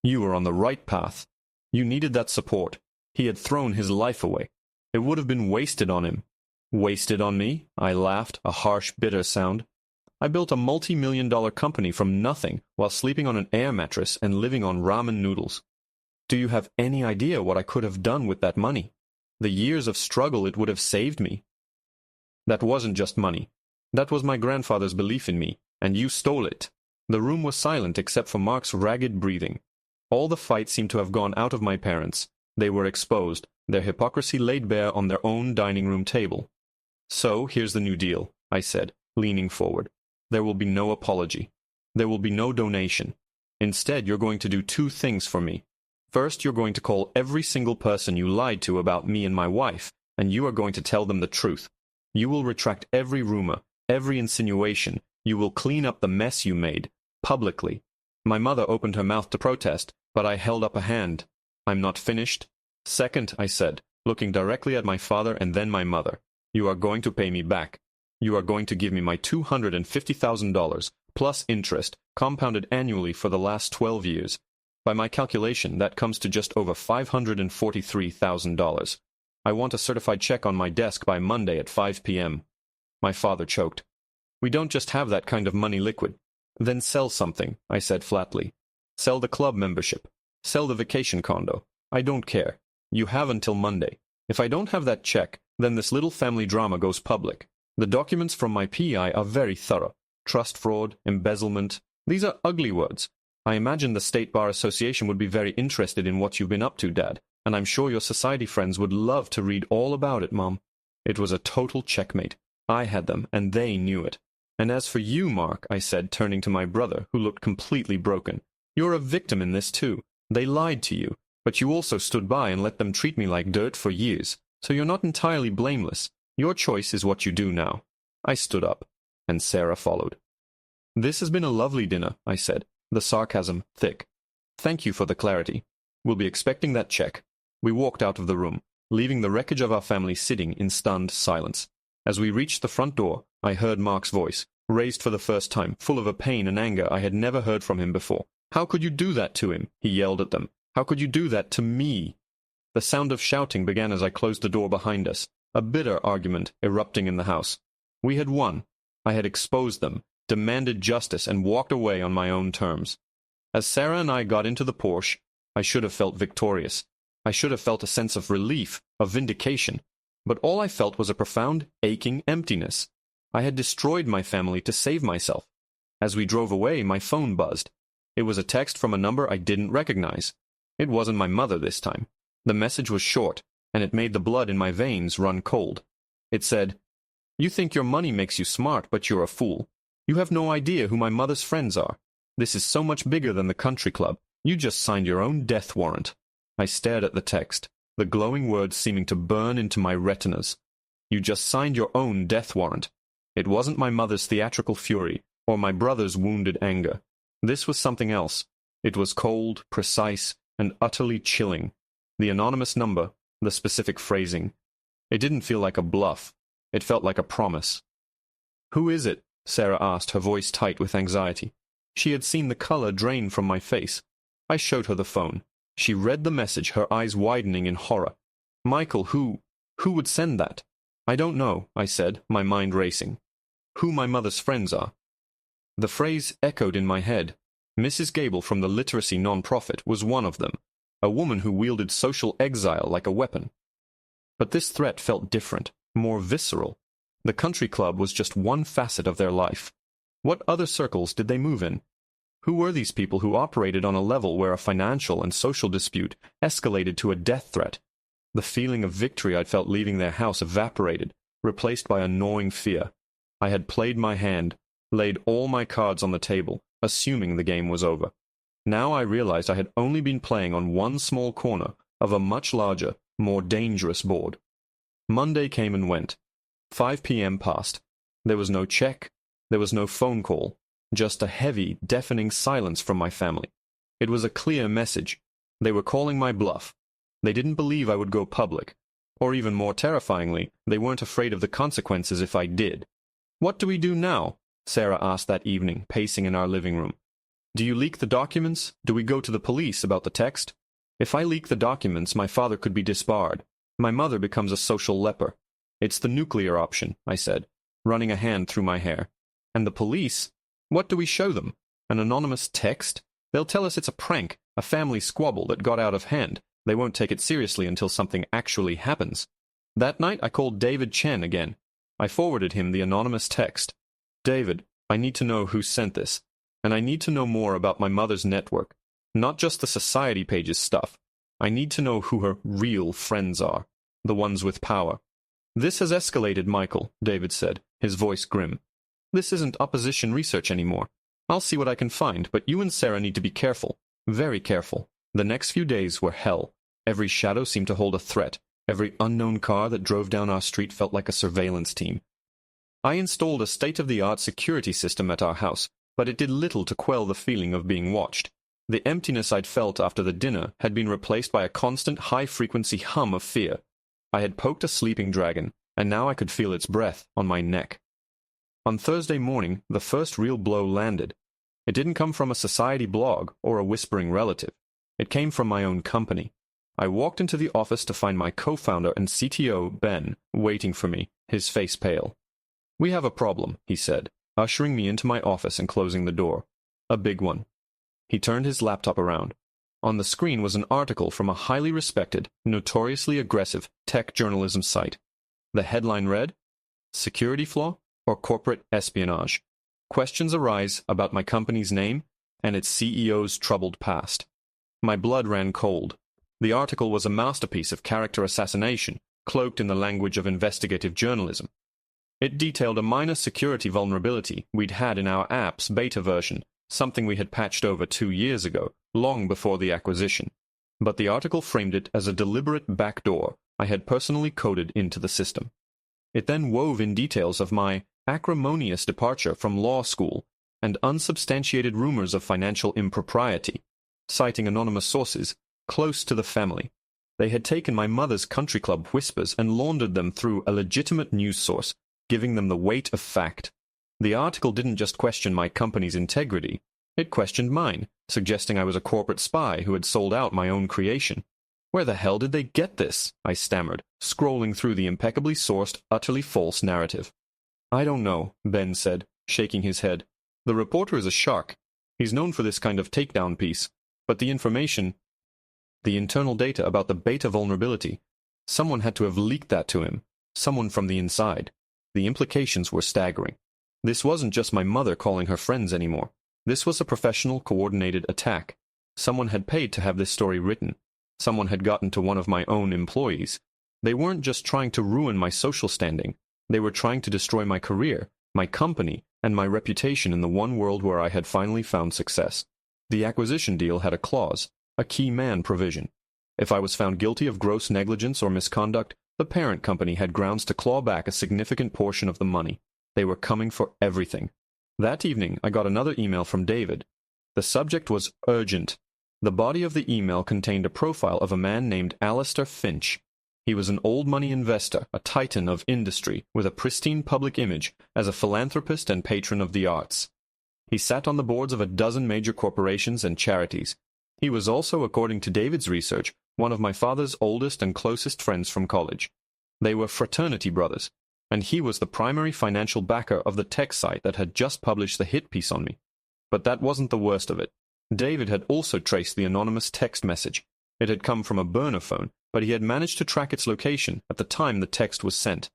"You were on the right path. You needed that support. He had thrown his life away. It would have been wasted on him." "Wasted on me?" I laughed, a harsh, bitter sound. "I built a multi-million-dollar company from nothing while sleeping on an air mattress and living on ramen noodles. Do you have any idea what I could have done with that money? The years of struggle it would have saved me." "That wasn't just money. That was my grandfather's belief in me, and you stole it." The room was silent except for Mark's ragged breathing. All the fight seemed to have gone out of my parents. They were exposed, their hypocrisy laid bare on their own dining room table. "So, here's the new deal," I said, leaning forward. "There will be no apology. There will be no donation. Instead, you're going to do two things for me. First, you're going to call every single person you lied to about me and my wife, and you are going to tell them the truth. You will retract every rumor, every insinuation. You will clean up the mess you made, publicly." My mother opened her mouth to protest, but I held up a hand. "I'm not finished." "Second," I said, looking directly at my father and then my mother, "you are going to pay me back. You are going to give me my $250,000, plus interest, compounded annually for the last 12 years. By my calculation, that comes to just over $543,000. I want a certified check on my desk by Monday at 5 p.m. My father choked. "We don't just have that kind of money liquid." "Then sell something," I said flatly. "Sell the club membership. Sell the vacation condo. I don't care. You have until Monday. If I don't have that check, then this little family drama goes public. The documents from my PI are very thorough. Trust fraud, embezzlement. These are ugly words. I imagine the State Bar Association would be very interested in what you've been up to, Dad, and I'm sure your society friends would love to read all about it, Mom." It was a total checkmate. I had them, and they knew it. "And as for you, Mark," I said, turning to my brother, who looked completely broken, "you're a victim in this too. They lied to you, but you also stood by and let them treat me like dirt for years, so you're not entirely blameless. Your choice is what you do now." I stood up, and Sarah followed. "This has been a lovely dinner," I said, the sarcasm thick. "Thank you for the clarity. We'll be expecting that check." We walked out of the room, leaving the wreckage of our family sitting in stunned silence. As we reached the front door, I heard Mark's voice, raised for the first time, full of a pain and anger I had never heard from him before. "How could you do that to him?" he yelled at them. "How could you do that to me?" The sound of shouting began as I closed the door behind us, a bitter argument erupting in the house. We had won. I had exposed them, demanded justice, and walked away on my own terms. As Sarah and I got into the Porsche, I should have felt victorious. I should have felt a sense of relief, of vindication. But all I felt was a profound, aching emptiness. I had destroyed my family to save myself. As we drove away, my phone buzzed. It was a text from a number I didn't recognize. It wasn't my mother this time. The message was short, and it made the blood in my veins run cold. It said, "You think your money makes you smart, but you're a fool. You have no idea who my mother's friends are. This is so much bigger than the country club. You just signed your own death warrant." I stared at the text, the glowing words seeming to burn into my retinas. You just signed your own death warrant. It wasn't my mother's theatrical fury, or my brother's wounded anger. This was something else. It was cold, precise, and utterly chilling. The anonymous number, the specific phrasing. It didn't feel like a bluff. It felt like a promise. "Who is it?" Sarah asked, her voice tight with anxiety. She had seen the color drain from my face. I showed her the phone. She read the message, her eyes widening in horror. "Michael, who would send that?" "I don't know," I said, my mind racing. "Who my mother's friends are." The phrase echoed in my head. Mrs. Gable from the literacy non-profit was one of them, a woman who wielded social exile like a weapon. But this threat felt different, more visceral. The country club was just one facet of their life. What other circles did they move in? Who were these people who operated on a level where a financial and social dispute escalated to a death threat? The feeling of victory I'd felt leaving their house evaporated, replaced by a gnawing fear. I had played my hand, laid all my cards on the table, assuming the game was over. Now I realized I had only been playing on one small corner of a much larger, more dangerous board. Monday came and went. 5 p.m. passed. There was no check. There was no phone call. Just a heavy, deafening silence from my family. It was a clear message. They were calling my bluff. They didn't believe I would go public. Or even more terrifyingly, they weren't afraid of the consequences if I did. "What do we do now?" Sarah asked that evening, pacing in our living room. "Do you leak the documents? Do we go to the police about the text? If I leak the documents, my father could be disbarred. My mother becomes a social leper. It's the nuclear option," I said, running a hand through my hair. "And the police? What do we show them? An anonymous text? They'll tell us it's a prank, a family squabble that got out of hand. They won't take it seriously until something actually happens." That night I called David Chen again. I forwarded him the anonymous text. "David, I need to know who sent this, and I need to know more about my mother's network. Not just the society pages stuff. I need to know who her real friends are, the ones with power." "This has escalated, Michael," David said, his voice grim. "This isn't opposition research anymore. I'll see what I can find, but you and Sarah need to be careful, very careful." The next few days were hell. Every shadow seemed to hold a threat. Every unknown car that drove down our street felt like a surveillance team. I installed a state-of-the-art security system at our house, but it did little to quell the feeling of being watched. The emptiness I'd felt after the dinner had been replaced by a constant high-frequency hum of fear. I had poked a sleeping dragon, and now I could feel its breath on my neck. On Thursday morning, the first real blow landed. It didn't come from a society blog or a whispering relative. It came from my own company. I walked into the office to find my co-founder and CTO, Ben, waiting for me, his face pale. "We have a problem," he said, ushering me into my office and closing the door. "A big one." He turned his laptop around. On the screen was an article from a highly respected, notoriously aggressive tech journalism site. The headline read, "Security flaw or corporate espionage? Questions arise about my company's name and its CEO's troubled past." My blood ran cold. The article was a masterpiece of character assassination, cloaked in the language of investigative journalism. It detailed a minor security vulnerability we'd had in our app's beta version, something we had patched over 2 years ago, long before the acquisition. But the article framed it as a deliberate backdoor I had personally coded into the system. It then wove in details of my acrimonious departure from law school and unsubstantiated rumors of financial impropriety, citing anonymous sources close to the family. They had taken my mother's country club whispers and laundered them through a legitimate news source, giving them the weight of fact. The article didn't just question my company's integrity, it questioned mine, suggesting I was a corporate spy who had sold out my own creation. "Where the hell did they get this?" I stammered, scrolling through the impeccably sourced, utterly false narrative. "I don't know," Ben said, shaking his head. "The reporter is a shark. He's known for this kind of takedown piece. But the information, the internal data about the beta vulnerability, someone had to have leaked that to him, someone from the inside. The implications were staggering. This wasn't just my mother calling her friends anymore. This was a professional, coordinated attack. Someone had paid to have this story written. Someone had gotten to one of my own employees, They weren't just trying to ruin my social standing. They were trying to destroy my career, my company, and my reputation in the one world where I had finally found success. The acquisition deal had a clause, a key man provision. If I was found guilty of gross negligence or misconduct, the parent company had grounds to claw back a significant portion of the money. They were coming for everything. That evening, I got another email from David. The subject was urgent. The body of the email contained a profile of a man named Alistair Finch. He was an old money investor, a titan of industry, with a pristine public image as a philanthropist and patron of the arts. He sat on the boards of a dozen major corporations and charities. He was also, according to David's research, one of my father's oldest and closest friends from college. They were fraternity brothers, and he was the primary financial backer of the tech site that had just published the hit piece on me. But that wasn't the worst of it. David had also traced the anonymous text message. It had come from a burner phone, but he had managed to track its location at the time the text was sent.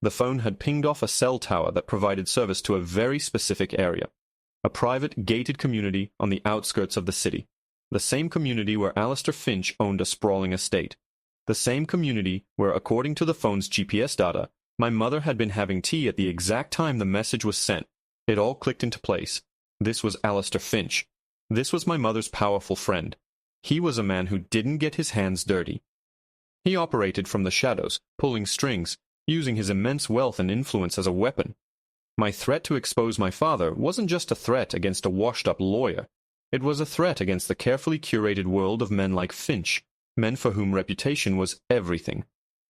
The phone had pinged off a cell tower that provided service to a very specific area, a private, gated community on the outskirts of the city. The same community where Alistair Finch owned a sprawling estate. The same community where, according to the phone's GPS data, my mother had been having tea at the exact time the message was sent. It all clicked into place. This was Alistair Finch. This was my mother's powerful friend. He was a man who didn't get his hands dirty. He operated from the shadows, pulling strings, using his immense wealth and influence as a weapon. My threat to expose my father wasn't just a threat against a washed-up lawyer. It was a threat against the carefully curated world of men like Finch, men for whom reputation was everything.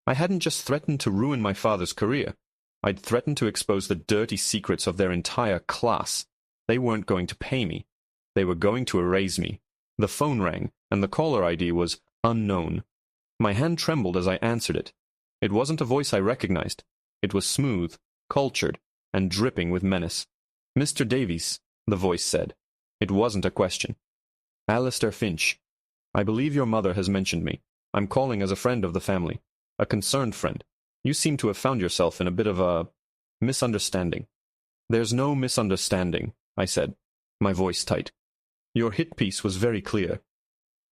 I hadn't just threatened to ruin my father's career. I'd threatened to expose the dirty secrets of their entire class. They weren't going to pay me. They were going to erase me. The phone rang, and the caller ID was unknown. My hand trembled as I answered it. It wasn't a voice I recognized. It was smooth, cultured, and dripping with menace. "Mr. Davies," the voice said. It wasn't a question. "Alistair Finch. I believe your mother has mentioned me. I'm calling as a friend of the family. A concerned friend. You seem to have found yourself in a bit of a misunderstanding." "There's no misunderstanding," I said, my voice tight. "Your hit piece was very clear."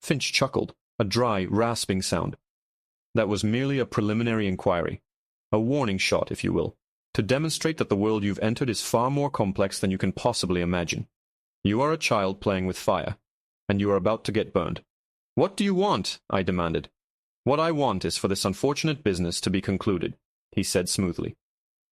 Finch chuckled, a dry, rasping sound. "That was merely a preliminary inquiry. A warning shot, if you will, to demonstrate that the world you've entered is far more complex than you can possibly imagine. You are a child playing with fire, and you are about to get burned." "What do you want?" I demanded. "What I want is for this unfortunate business to be concluded," he said smoothly.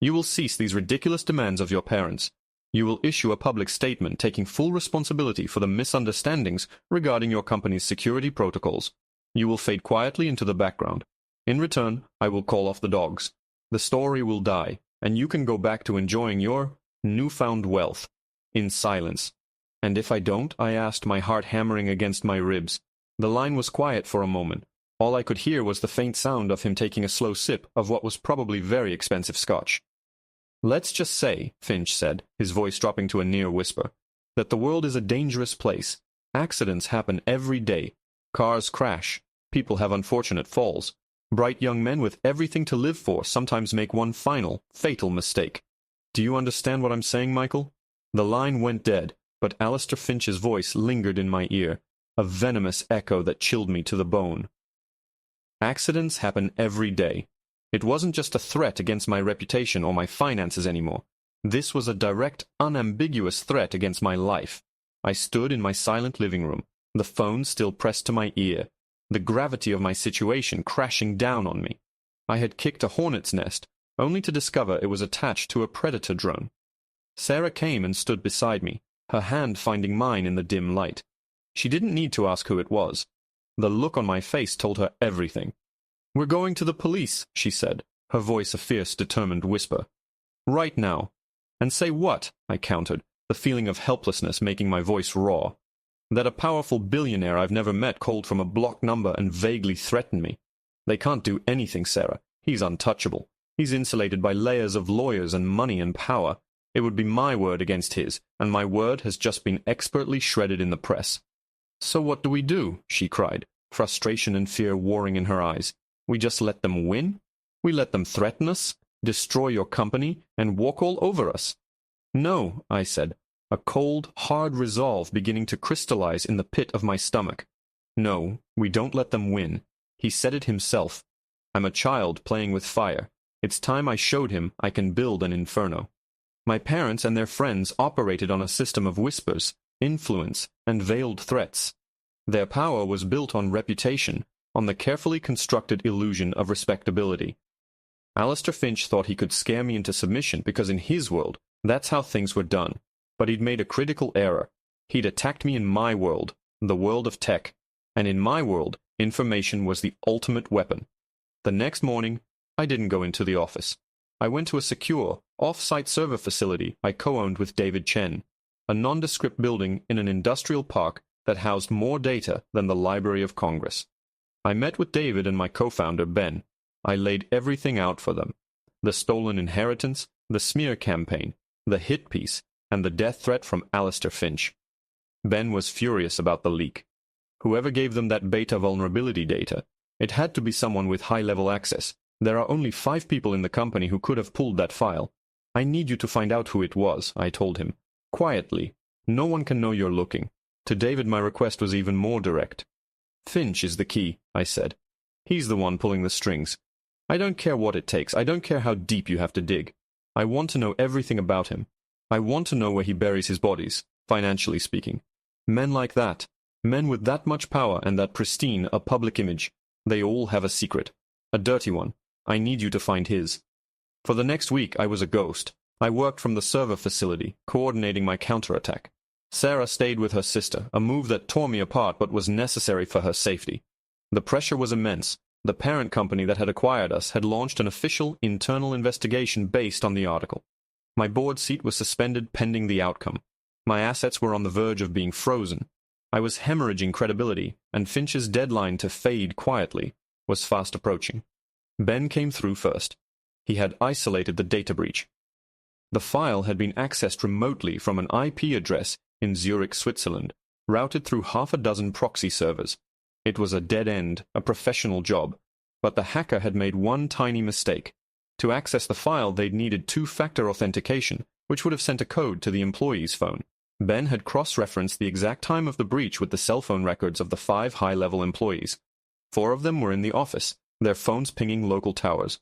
"You will cease these ridiculous demands of your parents. You will issue a public statement taking full responsibility for the misunderstandings regarding your company's security protocols. You will fade quietly into the background. In return, I will call off the dogs. The story will die, and you can go back to enjoying your newfound wealth in silence." "And if I don't?" I asked, my heart hammering against my ribs. The line was quiet for a moment. All I could hear was the faint sound of him taking a slow sip of what was probably very expensive scotch. "Let's just say," Finch said, his voice dropping to a near whisper, "that the world is a dangerous place. Accidents happen every day. Cars crash. People have unfortunate falls. Bright young men with everything to live for sometimes make one final, fatal mistake. Do you understand what I'm saying, Michael?" The line went dead, but Alistair Finch's voice lingered in my ear, a venomous echo that chilled me to the bone. Accidents happen every day. It wasn't just a threat against my reputation or my finances anymore. This was a direct, unambiguous threat against my life. I stood in my silent living room, the phone still pressed to my ear, the gravity of my situation crashing down on me. I had kicked a hornet's nest, only to discover it was attached to a predator drone. Sarah came and stood beside me, her hand finding mine in the dim light. She didn't need to ask who it was. The look on my face told her everything. "We're going to the police," she said, her voice a fierce, determined whisper. "Right now." "And say what?" I countered, the feeling of helplessness making my voice raw. "That a powerful billionaire I've never met called from a block number and vaguely threatened me. They can't do anything, Sarah. He's untouchable. He's insulated by layers of lawyers and money and power. It would be my word against his, and my word has just been expertly shredded in the press." "So what do we do?" she cried, frustration and fear warring in her eyes. "We just let them win? We let them threaten us, destroy your company, and walk all over us?" "No," I said, a cold, hard resolve beginning to crystallize in the pit of my stomach. "No, we don't let them win. He said it himself. I'm a child playing with fire. It's time I showed him I can build an inferno. My parents and their friends operated on a system of whispers, influence, and veiled threats. Their power was built on reputation, on the carefully constructed illusion of respectability. Alistair Finch thought he could scare me into submission because in his world, that's how things were done. But he'd made a critical error. He'd attacked me in my world, the world of tech. And in my world, information was the ultimate weapon. The next morning, I didn't go into the office. I went to a secure, off-site server facility I co-owned with David Chen, a nondescript building in an industrial park that housed more data than the Library of Congress. I met with David and my co-founder, Ben. I laid everything out for them. The stolen inheritance, the smear campaign, the hit piece, and the death threat from Alistair Finch. Ben was furious about the leak. Whoever gave them that beta vulnerability data, it had to be someone with high-level access. There are only 5 people in the company who could have pulled that file. I need you to find out who it was, I told him. Quietly. No one can know you're looking. To David, my request was even more direct. Finch is the key, I said. He's the one pulling the strings. I don't care what it takes. I don't care how deep you have to dig. I want to know everything about him. I want to know where he buries his bodies, financially speaking. Men like that, men with that much power and that pristine a public image, they all have a secret. A dirty one. I need you to find his. For the next week, I was a ghost. I worked from the server facility, coordinating my counterattack. Sarah stayed with her sister, a move that tore me apart but was necessary for her safety. The pressure was immense. The parent company that had acquired us had launched an official internal investigation based on the article. My board seat was suspended pending the outcome. My assets were on the verge of being frozen. I was hemorrhaging credibility, and Finch's deadline to fade quietly was fast approaching. Ben came through first. He had isolated the data breach. The file had been accessed remotely from an IP address in Zurich, Switzerland, routed through 6 proxy servers. It was a dead end, a professional job, but the hacker had made one tiny mistake. To access the file, they'd needed 2-factor authentication, which would have sent a code to the employee's phone. Ben had cross-referenced the exact time of the breach with the cell phone records of the 5 high-level employees. 4 of them were in the office, their phones pinging local towers.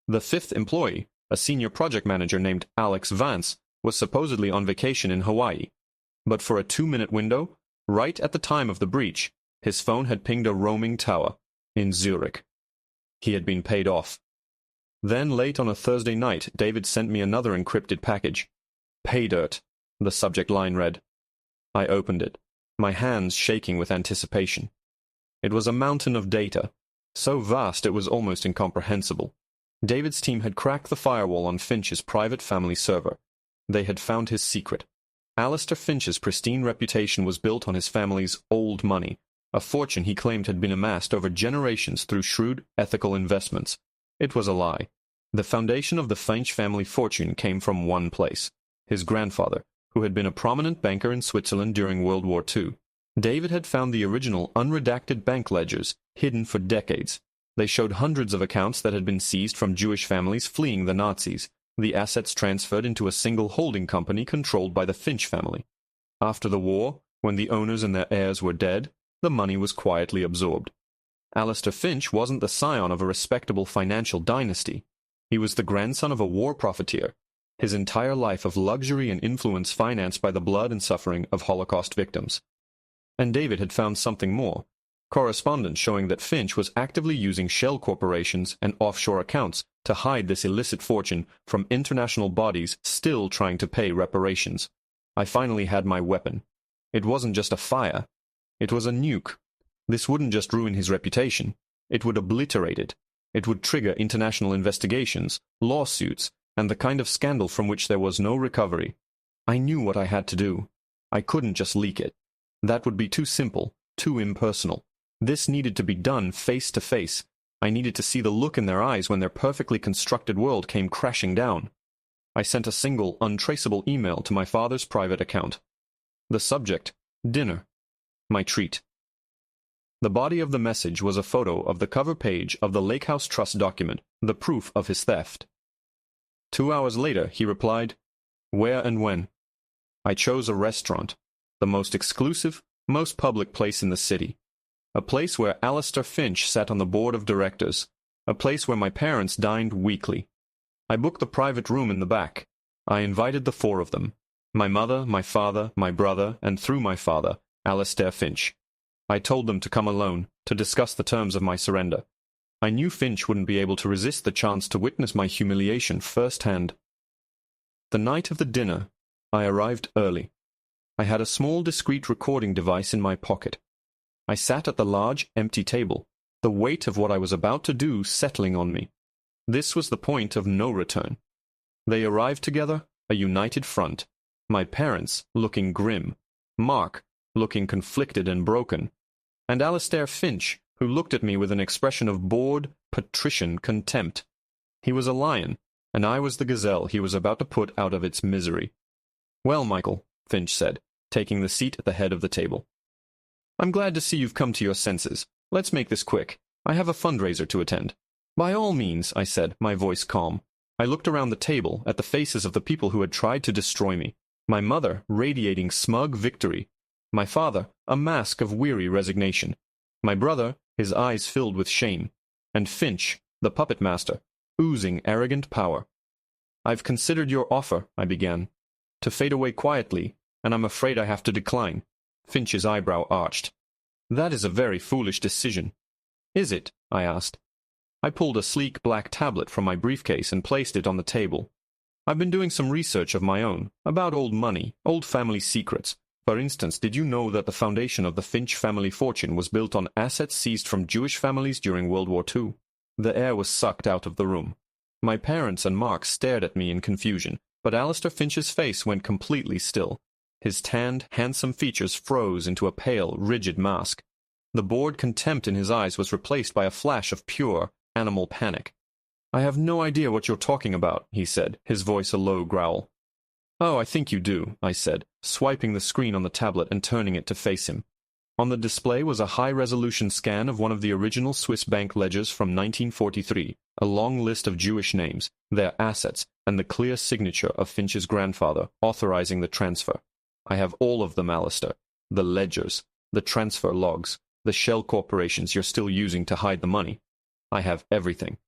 The 5th employee, a senior project manager named Alex Vance, was supposedly on vacation in Hawaii. But for a 2-minute window, right at the time of the breach, his phone had pinged a roaming tower in Zurich. He had been paid off. Then, late on a Thursday night, David sent me another encrypted package. Pay dirt, the subject line read. I opened it, my hands shaking with anticipation. It was a mountain of data, so vast it was almost incomprehensible. David's team had cracked the firewall on Finch's private family server. They had found his secret. Alistair Finch's pristine reputation was built on his family's old money, a fortune he claimed had been amassed over generations through shrewd, ethical investments. It was a lie. The foundation of the Finch family fortune came from one place: his grandfather, who had been a prominent banker in Switzerland during World War II. David had found the original unredacted bank ledgers, hidden for decades. They showed hundreds of accounts that had been seized from Jewish families fleeing the Nazis, the assets transferred into a single holding company controlled by the Finch family. After the war, when the owners and their heirs were dead, the money was quietly absorbed. Alistair Finch wasn't the scion of a respectable financial dynasty. He was the grandson of a war profiteer, his entire life of luxury and influence financed by the blood and suffering of Holocaust victims. And David had found something more: correspondence showing that Finch was actively using shell corporations and offshore accounts to hide this illicit fortune from international bodies still trying to pay reparations. I finally had my weapon. It wasn't just a fire. It was a nuke. This wouldn't just ruin his reputation. It would obliterate it. It would trigger international investigations, lawsuits, and the kind of scandal from which there was no recovery. I knew what I had to do. I couldn't just leak it. That would be too simple, too impersonal. This needed to be done face to face. I needed to see the look in their eyes when their perfectly constructed world came crashing down. I sent a single, untraceable email to my father's private account. The subject: dinner. My treat. The body of the message was a photo of the cover page of the Lake House Trust document, the proof of his theft. 2 hours later, he replied, "Where and when?" I chose a restaurant, the most exclusive, most public place in the city. A place where Alistair Finch sat on the board of directors, a place where my parents dined weekly. I booked the private room in the back. I invited the four of them: my mother, my father, my brother, and through my father, Alistair Finch. I told them to come alone, to discuss the terms of my surrender. I knew Finch wouldn't be able to resist the chance to witness my humiliation firsthand. The night of the dinner, I arrived early. I had a small, discreet recording device in my pocket. I sat at the large, empty table, the weight of what I was about to do settling on me. This was the point of no return. They arrived together, a united front. My parents, looking grim. Mark, looking conflicted and broken. And Alistair Finch, who looked at me with an expression of bored, patrician contempt. He was a lion, and I was the gazelle he was about to put out of its misery. "Well, Michael," Finch said, taking the seat at the head of the table. "I'm glad to see you've come to your senses. Let's make this quick. I have a fundraiser to attend." "By all means," I said, my voice calm. I looked around the table at the faces of the people who had tried to destroy me. My mother radiating smug victory. My father, a mask of weary resignation. My brother, his eyes filled with shame. And Finch, the puppet master, oozing arrogant power. "I've considered your offer," I began, "to fade away quietly, and I'm afraid I have to decline." Finch's eyebrow arched. "That is a very foolish decision." "Is it?" I asked. I pulled a sleek black tablet from my briefcase and placed it on the table. "I've been doing some research of my own, about old money, old family secrets. For instance, did you know that the foundation of the Finch family fortune was built on assets seized from Jewish families during World War II? The air was sucked out of the room. My parents and Mark stared at me in confusion, but Alistair Finch's face went completely still. His tanned, handsome features froze into a pale, rigid mask. The bored contempt in his eyes was replaced by a flash of pure, animal panic. "I have no idea what you're talking about," he said, his voice a low growl. "Oh, I think you do," I said, swiping the screen on the tablet and turning it to face him. On the display was a high-resolution scan of one of the original Swiss bank ledgers from 1943, a long list of Jewish names, their assets, and the clear signature of Finch's grandfather authorizing the transfer. "I have all of them, Alistair. The ledgers, the transfer logs, the shell corporations you're still using to hide the money. I have everything.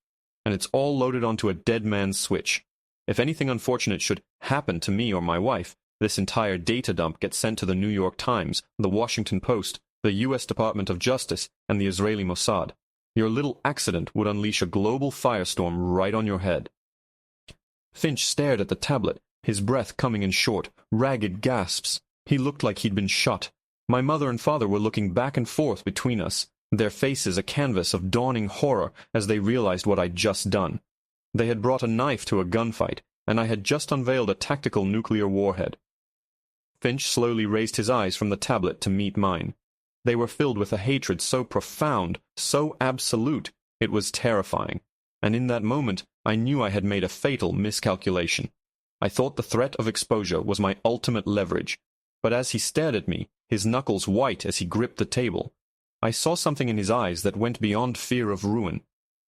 And it's all loaded onto a dead man's switch. If anything unfortunate should happen to me or my wife, this entire data dump gets sent to the New York Times, the Washington Post, the U.S. Department of Justice, and the Israeli Mossad. Your little accident would unleash a global firestorm right on your head." Finch stared at the tablet, his breath coming in short, ragged gasps. He looked like he'd been shot. My mother and father were looking back and forth between us, their faces a canvas of dawning horror as they realized what I'd just done. They had brought a knife to a gunfight, and I had just unveiled a tactical nuclear warhead. Finch slowly raised his eyes from the tablet to meet mine. They were filled with a hatred so profound, so absolute, it was terrifying. And in that moment, I knew I had made a fatal miscalculation. I thought the threat of exposure was my ultimate leverage. But as he stared at me, his knuckles white as he gripped the table, I saw something in his eyes that went beyond fear of ruin.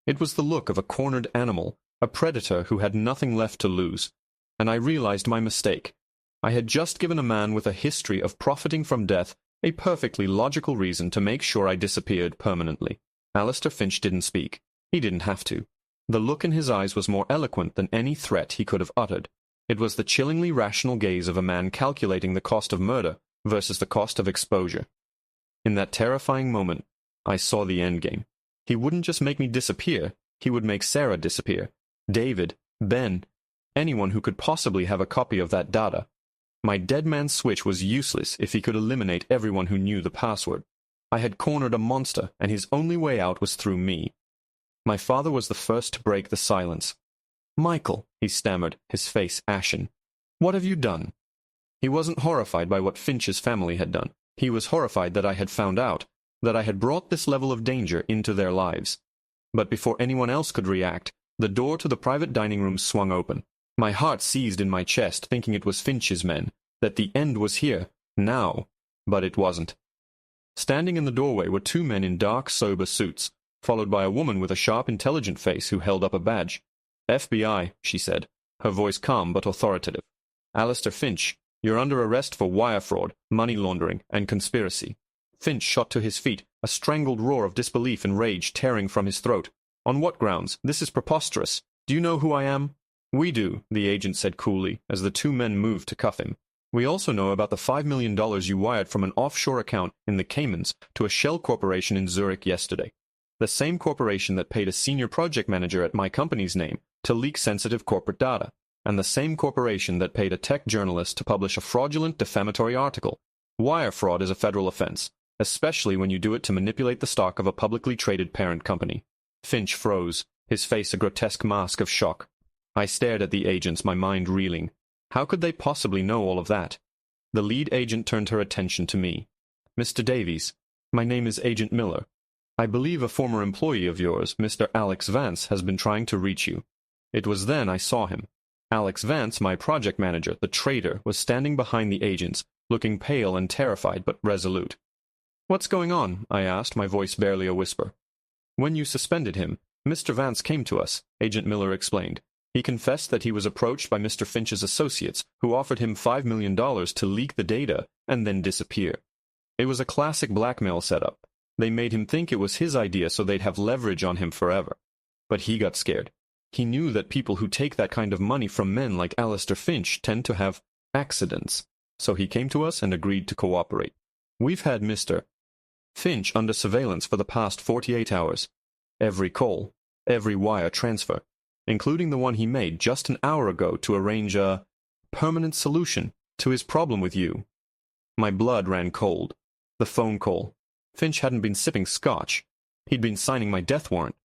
It was the look of a cornered animal, a predator who had nothing left to lose. And I realized my mistake. I had just given a man with a history of profiting from death a perfectly logical reason to make sure I disappeared permanently. Alistair Finch didn't speak. He didn't have to. The look in his eyes was more eloquent than any threat he could have uttered. It was the chillingly rational gaze of a man calculating the cost of murder versus the cost of exposure. In that terrifying moment, I saw the endgame. He wouldn't just make me disappear, he would make Sarah disappear. David, Ben, anyone who could possibly have a copy of that data. My dead man's switch was useless if he could eliminate everyone who knew the password. I had cornered a monster, and his only way out was through me. My father was the first to break the silence. "Michael," he stammered, his face ashen. "What have you done?" He wasn't horrified by what Finch's family had done. He was horrified that I had found out, that I had brought this level of danger into their lives. But before anyone else could react, the door to the private dining room swung open. My heart seized in my chest, thinking it was Finch's men, that the end was here, now. But it wasn't. Standing in the doorway were two men in dark, sober suits, followed by a woman with a sharp, intelligent face who held up a badge. "FBI," she said, her voice calm but authoritative. "Alistair Finch, you're under arrest for wire fraud, money laundering, and conspiracy." Finch shot to his feet, a strangled roar of disbelief and rage tearing from his throat. On what grounds? This is preposterous. Do you know who I am? We do, the agent said coolly, as the two men moved to cuff him. We also know about the $5 million you wired from an offshore account in the Caymans to a shell corporation in Zurich yesterday. The same corporation that paid a senior project manager at my company's name to leak sensitive corporate data, and the same corporation that paid a tech journalist to publish a fraudulent defamatory article. Wire fraud is a federal offense, especially when you do it to manipulate the stock of a publicly traded parent company. Finch froze, his face a grotesque mask of shock. I stared at the agents, my mind reeling. How could they possibly know all of that? The lead agent turned her attention to me. Mr. Davies, my name is Agent Miller. I believe a former employee of yours, Mr. Alex Vance, has been trying to reach you. It was then I saw him. Alex Vance, my project manager, the traitor, was standing behind the agents, looking pale and terrified but resolute. What's going on? I asked, my voice barely a whisper. When you suspended him, Mr. Vance came to us, Agent Miller explained. He confessed that he was approached by Mr. Finch's associates, who offered him $5 million to leak the data and then disappear. It was a classic blackmail setup. They made him think it was his idea so they'd have leverage on him forever. But he got scared. He knew that people who take that kind of money from men like Alistair Finch tend to have accidents. So he came to us and agreed to cooperate. We've had Mr. Finch under surveillance for the past 48 hours. Every call, every wire transfer, including the one he made just an hour ago to arrange a permanent solution to his problem with you. My blood ran cold. The phone call. Finch hadn't been sipping scotch. He'd been signing my death warrant.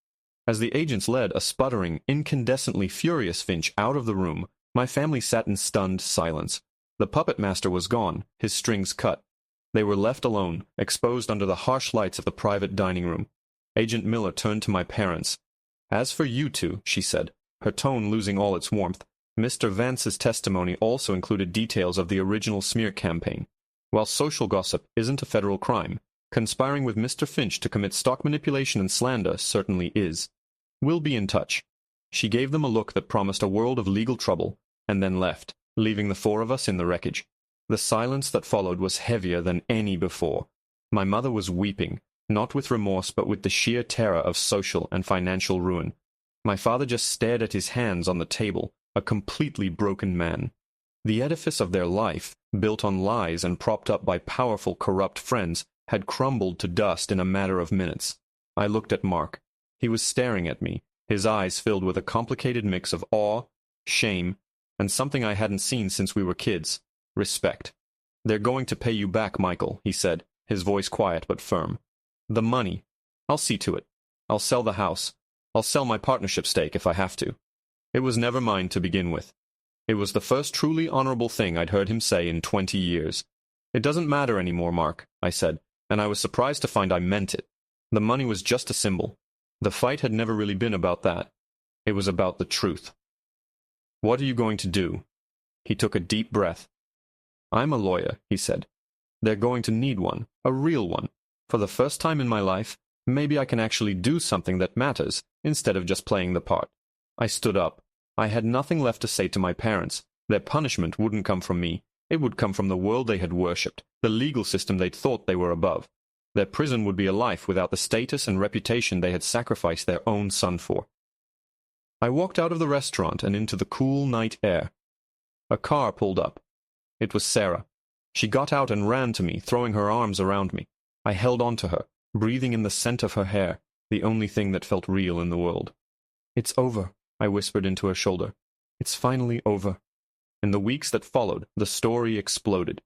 As the agents led a sputtering, incandescently furious Finch out of the room, my family sat in stunned silence. The puppet master was gone, his strings cut. They were left alone, exposed under the harsh lights of the private dining room. Agent Miller turned to my parents. As for you two, she said, her tone losing all its warmth, Mr. Vance's testimony also included details of the original smear campaign. While social gossip isn't a federal crime, conspiring with Mr. Finch to commit stock manipulation and slander certainly is. We'll be in touch. She gave them a look that promised a world of legal trouble, and then left, leaving the four of us in the wreckage. The silence that followed was heavier than any before. My mother was weeping, not with remorse but with the sheer terror of social and financial ruin. My father just stared at his hands on the table, a completely broken man. The edifice of their life, built on lies and propped up by powerful, corrupt friends, had crumbled to dust in a matter of minutes. I looked at Mark. He was staring at me, his eyes filled with a complicated mix of awe, shame, and something I hadn't seen since we were kids, respect. They're going to pay you back, Michael, he said, his voice quiet but firm. The money. I'll see to it. I'll sell the house. I'll sell my partnership stake if I have to. It was never mine to begin with. It was the first truly honorable thing I'd heard him say in 20 years. It doesn't matter anymore, Mark, I said, and I was surprised to find I meant it. The money was just a symbol. The fight had never really been about that. It was about the truth. What are you going to do? He took a deep breath. I'm a lawyer, he said. They're going to need one, a real one. For the first time in my life, maybe I can actually do something that matters, instead of just playing the part. I stood up. I had nothing left to say to my parents. Their punishment wouldn't come from me. It would come from the world they had worshipped, the legal system they'd thought they were above. Their prison would be a life without the status and reputation they had sacrificed their own son for. I walked out of the restaurant and into the cool night air. A car pulled up. It was Sarah. She got out and ran to me, throwing her arms around me. I held on to her, breathing in the scent of her hair, the only thing that felt real in the world. It's over, I whispered into her shoulder. It's finally over. In the weeks that followed, the story exploded.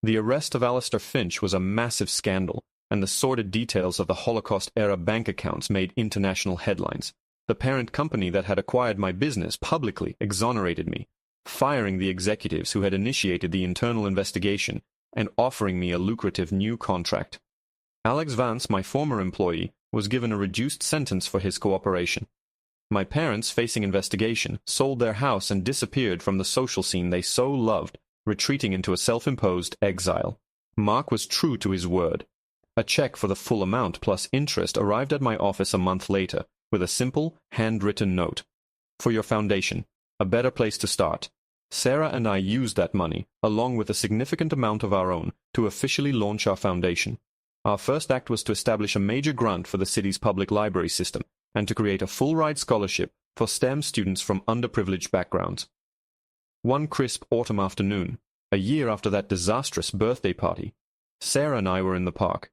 The arrest of Alistair Finch was a massive scandal, and the sordid details of the Holocaust-era bank accounts made international headlines. The parent company that had acquired my business publicly exonerated me, firing the executives who had initiated the internal investigation and offering me a lucrative new contract. Alex Vance, my former employee, was given a reduced sentence for his cooperation. My parents, facing investigation, sold their house and disappeared from the social scene they so loved, retreating into a self-imposed exile. Mark was true to his word. A check for the full amount plus interest arrived at my office a month later, with a simple, handwritten note. For your foundation, a better place to start. Sarah and I used that money, along with a significant amount of our own, to officially launch our foundation. Our first act was to establish a major grant for the city's public library system, and to create a full-ride scholarship for STEM students from underprivileged backgrounds. One crisp autumn afternoon, a year after that disastrous birthday party, Sarah and I were in the park,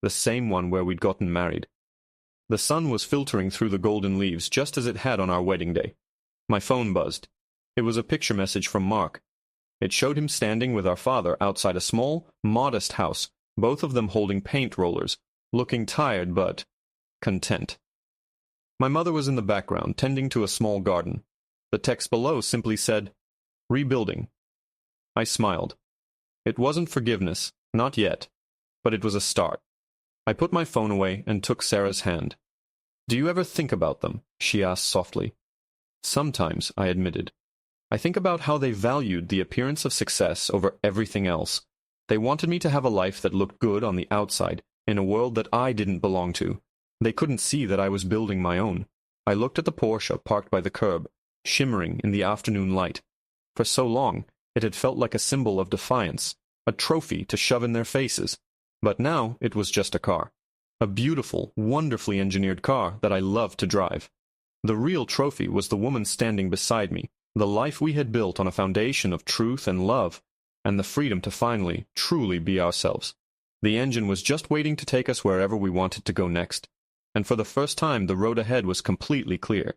the same one where we'd gotten married. The sun was filtering through the golden leaves just as it had on our wedding day. My phone buzzed. It was a picture message from Mark. It showed him standing with our father outside a small, modest house, both of them holding paint rollers, looking tired but content. My mother was in the background, tending to a small garden. The text below simply said, "Rebuilding." I smiled. It wasn't forgiveness, not yet, but it was a start. I put my phone away and took Sarah's hand. "Do you ever think about them?" she asked softly. "Sometimes," I admitted. "I think about how they valued the appearance of success over everything else. They wanted me to have a life that looked good on the outside, in a world that I didn't belong to. They couldn't see that I was building my own." I looked at the Porsche parked by the curb, shimmering in the afternoon light. For so long, it had felt like a symbol of defiance, a trophy to shove in their faces. But now it was just a car. A beautiful, wonderfully engineered car that I loved to drive. The real trophy was the woman standing beside me, the life we had built on a foundation of truth and love, and the freedom to finally, truly be ourselves. The engine was just waiting to take us wherever we wanted to go next, and for the first time the road ahead was completely clear.